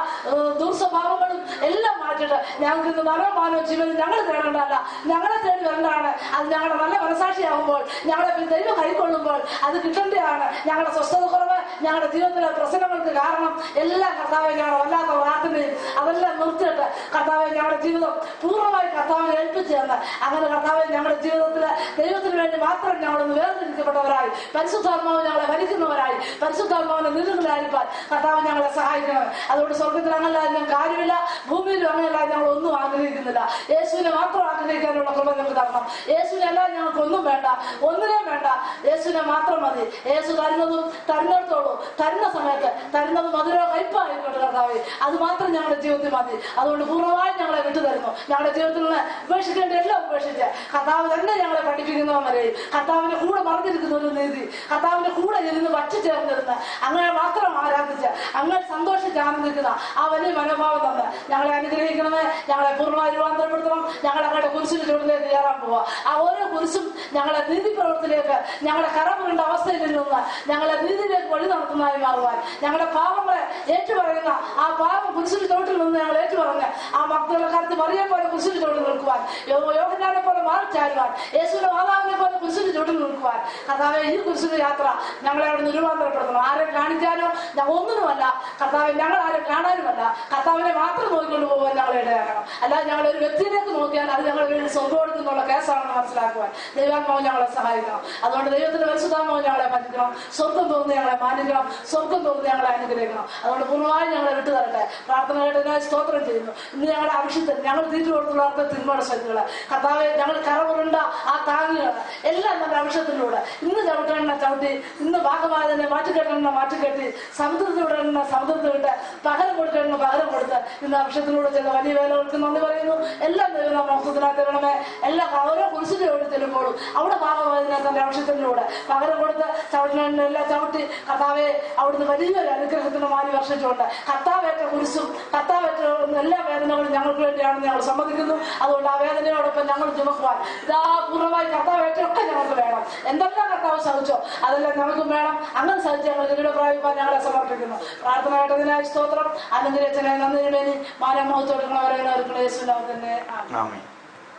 ദുർസ്വഭാവങ്ങളും എല്ലാം മാറ്റിയിട്ട് ഞങ്ങൾക്ക് ഇന്ന് മനോമാനവും ജീവനും ഞങ്ങൾ തേടേണ്ടതല്ല, ഞങ്ങളെ തേടി വരേണ്ടതാണ്. അത് ഞങ്ങളുടെ നല്ല മനസാക്ഷിയാകുമ്പോൾ ഞങ്ങളെ ദൈവം കൈക്കൊള്ളുമ്പോൾ അത് കിട്ടേണ്ടതാണ്. ഞങ്ങളുടെ സ്വസ്ഥത കുറവ്, ഞങ്ങളുടെ ജീവിതത്തിലെ പ്രശ്നങ്ങൾക്ക് കാരണം എല്ലാം കർത്താവെ ഞങ്ങളുടെ വല്ലാത്ത പ്രാർത്ഥനയും അതെല്ലാം നിർത്തിയിട്ട് കർത്താവെ ഞങ്ങളുടെ ജീവിതം പൂർണ്ണമായി കർത്താവിനെ ഏൽപ്പിച്ചു തന്ന് അങ്ങനെ കർത്താവെ ഞങ്ങളുടെ ജീവിതത്തില് ദൈവത്തിന് വേണ്ടി മാത്രം ഞങ്ങളൊന്ന് വേർതിരിക്കപ്പെട്ടവരായി പരിശുദ്ധാത്മാവ് ഞങ്ങളെ ഭരിക്കുന്നവരായി പരിശുദ്ധാത്മാവിന്റെ നിലനിലായിരിക്കാൻ കർത്താവ് ഞങ്ങളെ സഹായിക്കണം. അതുകൊണ്ട് സ്വർഗത്തിൽ അങ്ങനെയായാലും കാര്യമില്ല, ഭൂമിയിലും അങ്ങനെയല്ല ഞങ്ങൾ ഒന്നും ആഗ്രഹിക്കുന്നില്ല. യേശുവിനെ മാത്രം ആഗ്രഹിക്കാനുള്ള കൃപ ഞങ്ങൾക്ക് തരണം. യേശുവിനെ എല്ലാം ഞങ്ങൾക്ക് ഒന്നും വേണ്ട, ഒന്നിനെയും വേണ്ട, യേശുവിനെ മാത്രം മതി. യേശു തരുന്നതും തരുന്നിടത്തോളൂ, തരുന്ന സമയത്ത് തരുന്നത് മധുരോ കയ്പായിക്കോട്ടെ കർത്താവേ, അത് മാത്രം ഞങ്ങളുടെ ജീവിതത്തിൽ മതി. അതുകൊണ്ട് പൂർണ്ണമായും ഞങ്ങളെ വിട്ടുതരുന്നു. ഞങ്ങളുടെ ജീവിതത്തിൽ നിന്ന് ഉപേക്ഷിക്കേണ്ട എല്ലാം ഉപേക്ഷിച്ച് കർത്താവ് തന്നെ ഞങ്ങളെ പഠിപ്പിക്കുന്നവരെയും കർത്താവിന്റെ കൂടെ മറന്നിരിക്കുന്ന ഒരു നീതി, കർത്താവിന്റെ കൂടെ ഇരുന്ന് വച്ചുചേർന്നിരുന്ന് അങ്ങനെ മാത്രം ആരാധിച്ച് അങ്ങനെ സന്തോഷിച്ച് ആനന്ദിക്കുന്ന ആ വലിയ മനോഭാവം തന്നെ ഞങ്ങളെ അനുഗ്രഹിക്കണമേ. ഞങ്ങളെ പൂർണ്ണമായി രൂപാന്തരപ്പെടുത്തണം. ഞങ്ങൾ അങ്ങയുടെ കുരിശിന്റെ ചുവട്ടിലേക്ക് കയറാൻ പോവുക. ആ ഓരോ കുരിശും ഞങ്ങളെ നീതി പ്രവൃത്തിയിലേക്ക് ഞങ്ങളുടെ കറമുണ്ട അവസ്ഥയിൽ നിന്ന് ഞങ്ങളെ നീതിയിലേക്ക് വഴി നടത്തുന്നതായി മാറുവാൻ ഞങ്ങളുടെ പാപങ്ങളെ ഏറ്റുപറയുന്ന ആ പാപം കുരിശിന്റെ ചുവട്ടിൽ നിന്ന് ഞങ്ങൾ ഏറ്റുപറഞ്ഞ് ആ മക്കളുടെ കാര്യത്തിൽ മറിയെ പോലെ കുരിശിന്റെ ചുവട്ടിൽ നിൽക്കുവാൻ, യോഹന്നാനെ പോലെ മാറിച്ചാരുവാൻ, യേശുവിന്റെ മാതാവിനെ പോലെ കുരിശിന്റെ ചുവട്ടിൽ നിൽക്കുവാൻ കർത്താവേ ഈ കുരിശിന്റെ യാത്ര ഞങ്ങളെ അവിടെ രൂപാന്തരപ്പെടുത്തണം. ആരെ കാണിക്കാനോ ഞാൻ ഒന്നിനുമല്ല, കർത്താവ് ഞങ്ങൾ ആരും കാണാനുമല്ല, കർത്താവിനെ മാത്രം നോക്കിക്കൊണ്ട് പോകാൻ ഞങ്ങളെ ഇടയാക്കണം. അല്ലാതെ ഞങ്ങൾ ഒരു വ്യക്തിയിലേക്ക് നോക്കിയാൽ അത് ഞങ്ങൾ സ്വർഗ്ഗം കൊടുക്കുന്നുള്ള കേസാണെന്ന് മനസ്സിലാക്കുവാൻ ദൈവാത്മാവ് ഞങ്ങളെ സഹായിക്കണം. അതുകൊണ്ട് ദൈവത്തിന്റെ പരിശുദ്ധാത്മാവ് ഞങ്ങളെ പറ്റിക്കണം, സ്വർഗം തോന്നുന്ന ഞങ്ങളെ മാനിക്കണം, സ്വർഗം തോന്നുന്ന ഞങ്ങളെ അനുഗ്രഹിക്കണം. അതുകൊണ്ട് പൂർണ്ണമായും ഞങ്ങളെ വിട്ടു തരട്ടെ. പ്രാർത്ഥനയായിട്ട് സ്തോത്രം ചെയ്യുന്നു. ഇന്ന് ഞങ്ങളുടെ ആവശ്യത്തിൽ ഞങ്ങൾ തീറ്റു കൊടുത്തുള്ള തിന്മയുടെ ശക്തികള് കർത്താവെ, ഞങ്ങൾ കറവുറുണ്ട ആ താങ്ങുകൾ എല്ലാം നമ്മുടെ ആവശ്യത്തിലൂടെ ഇന്ന് ചവിട്ടേണ്ട ചവിട്ടി, ഇന്ന് ഭാഗമായതിനെ മാറ്റിക്കെട്ടേണ്ട മാറ്റിക്കെട്ടി, സമുദ്രത്തിൽ വിടേണ്ട സമുദ്രത്തിൽ വിട്ട്, പകരം കൊടുക്കേണ്ട പകരം കൊടുത്ത് ഇന്ന് ആവശ്യത്തിലൂടെ ചെയ്ത വലിയ വേലകൾക്ക് നന്ദി പറയുന്നു. എല്ലാം ദൈവം മഹത്വത്തിനായി തരണമേ. എല്ലാം ഓരോ കുരിശിന്റെ ഓടി ചെല്ലുമ്പോഴും അവിടെ ഭാഗമായതിനെ തന്റെ ആവശ്യത്തിലൂടെ പകരം കൊടുത്ത് ചവിട്ടേണ്ടെല്ലാം ചവിട്ടി കർത്താവെ അവിടുന്ന് വലിയൊരു അനുഗ്രഹത്തിന് മാറി വർഷിച്ചുകൊണ്ട് കർത്താവേറ്റ കുരിശും കർത്താവേറ്റ എല്ലാ വേദനകളും ഞങ്ങൾക്ക് വേണ്ടിയാണെന്ന് ഞങ്ങൾ സമ്മതിക്കുന്നു. അതുകൊണ്ട് ആ വേദനയോടൊപ്പം ഞങ്ങൾ ചുമക്കുവാൻ ഇതാ പൂർണ്ണമായി കർത്താവേറ്റൊക്കെ ഞങ്ങൾക്ക് വേണം. എന്തെല്ലാം കർത്താവ് സഹിച്ചോ അതെല്ലാം ഞങ്ങൾക്കും വേണം. അങ്ങനെ സഹിച്ച് ഞങ്ങൾ കിരീട പ്രാപിപ്പാൻ ഞങ്ങളെ സമർപ്പിക്കുന്നു. പ്രാർത്ഥനയായിട്ടതിനായി സ്തോത്രം. അനുഗ്രഹിച്ചതിനായി നന്ദി വേണ്ടി മാനമോഹത്തോടുള്ളവരെ യേശുവിനാമത്തിൽ തന്നെ ആമേൻ.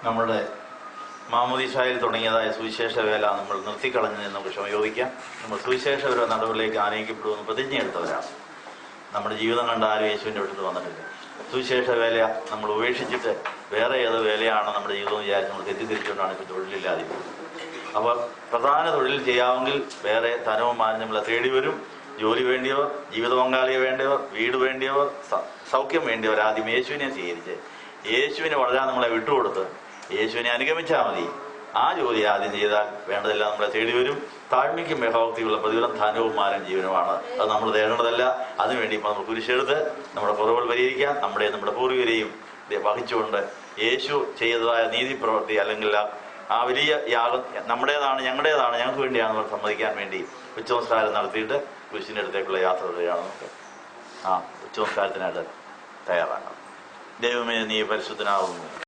നമ്മുടെ മാമോദീസായിൽ തുടങ്ങിയതായ സുവിശേഷ വേല നമ്മൾ നിർത്തിക്കളഞ്ഞതിന് നമുക്ക് ക്ഷമയോദിക്കാം. നമ്മൾ സുവിശേഷ നടവിലേക്ക് ആനയിക്കപ്പെടുമെന്ന് പ്രതിജ്ഞയെടുത്തവരാണ്. നമ്മുടെ ജീവിതം കണ്ട ആരും യേശുവിൻ്റെ അടുത്ത് വന്നിട്ടില്ല. സുവിശേഷ വേല നമ്മൾ ഉപേക്ഷിച്ചിട്ട് വേറെ ഏതോ വേലയാണ് നമ്മുടെ ജീവിതം വിചാരിച്ച് നമ്മൾ തെറ്റിദ്ധരിച്ചുകൊണ്ടാണ് ഇപ്പോൾ തൊഴിലില്ലാതെ. അപ്പോൾ പ്രധാന തൊഴിൽ ചെയ്യാമെങ്കിൽ വേറെ ധനവും മാനം നമ്മളെ തേടി വരും. ജോലി വേണ്ടിയവർ, ജീവിത പങ്കാളിയെ വേണ്ടിയവർ, വീട് വേണ്ടിയവർ, സൗഖ്യം വേണ്ടിയവർ ആദ്യം യേശുവിനെ സ്വീകരിച്ച് യേശുവിനെ വളരാൻ നമ്മളെ വിട്ടുകൊടുത്ത് യേശുവിനെ അനുഗമിച്ചാൽ മതി. ആ ജോലി ആദ്യം ചെയ്താൽ വേണ്ടതെല്ലാം നമ്മളെ തേടി വരും. താഴ്മയ്ക്കും മേഘാവക്തിയുള്ള പ്രതിഫലം ധനവും മാനം ജീവനുമാണ്. അത് നമ്മൾ തേടേണ്ടതല്ല. അതിനുവേണ്ടി ഇപ്പോൾ നമ്മൾ കുരിശെടുത്ത് നമ്മുടെ കുറവുകൾ പരിഹരിക്കാൻ നമ്മുടെ പൂർവികരെയും വഹിച്ചുകൊണ്ട് യേശു ചെയ്തതായ നീതിപ്രവൃത്തി അല്ലെങ്കിൽ ആ വലിയ യാഗം നമ്മുടേതാണ്, ഞങ്ങളുടേതാണ്, ഞങ്ങൾക്ക് വേണ്ടിയാണെന്ന് സമ്മതിക്കാൻ വേണ്ടി ഉച്ചനമസ്കാരം നടത്തിയിട്ട് കുരിശിൻ്റെ അടുത്തേക്കുള്ള യാത്ര വരികയാണ്. നമുക്ക് ആ ഉച്ചനമസ്കാരത്തിനായിട്ട് തയ്യാറാക്കാം. ദൈവമേ, നീ പരിശുദ്ധനാകുന്നു.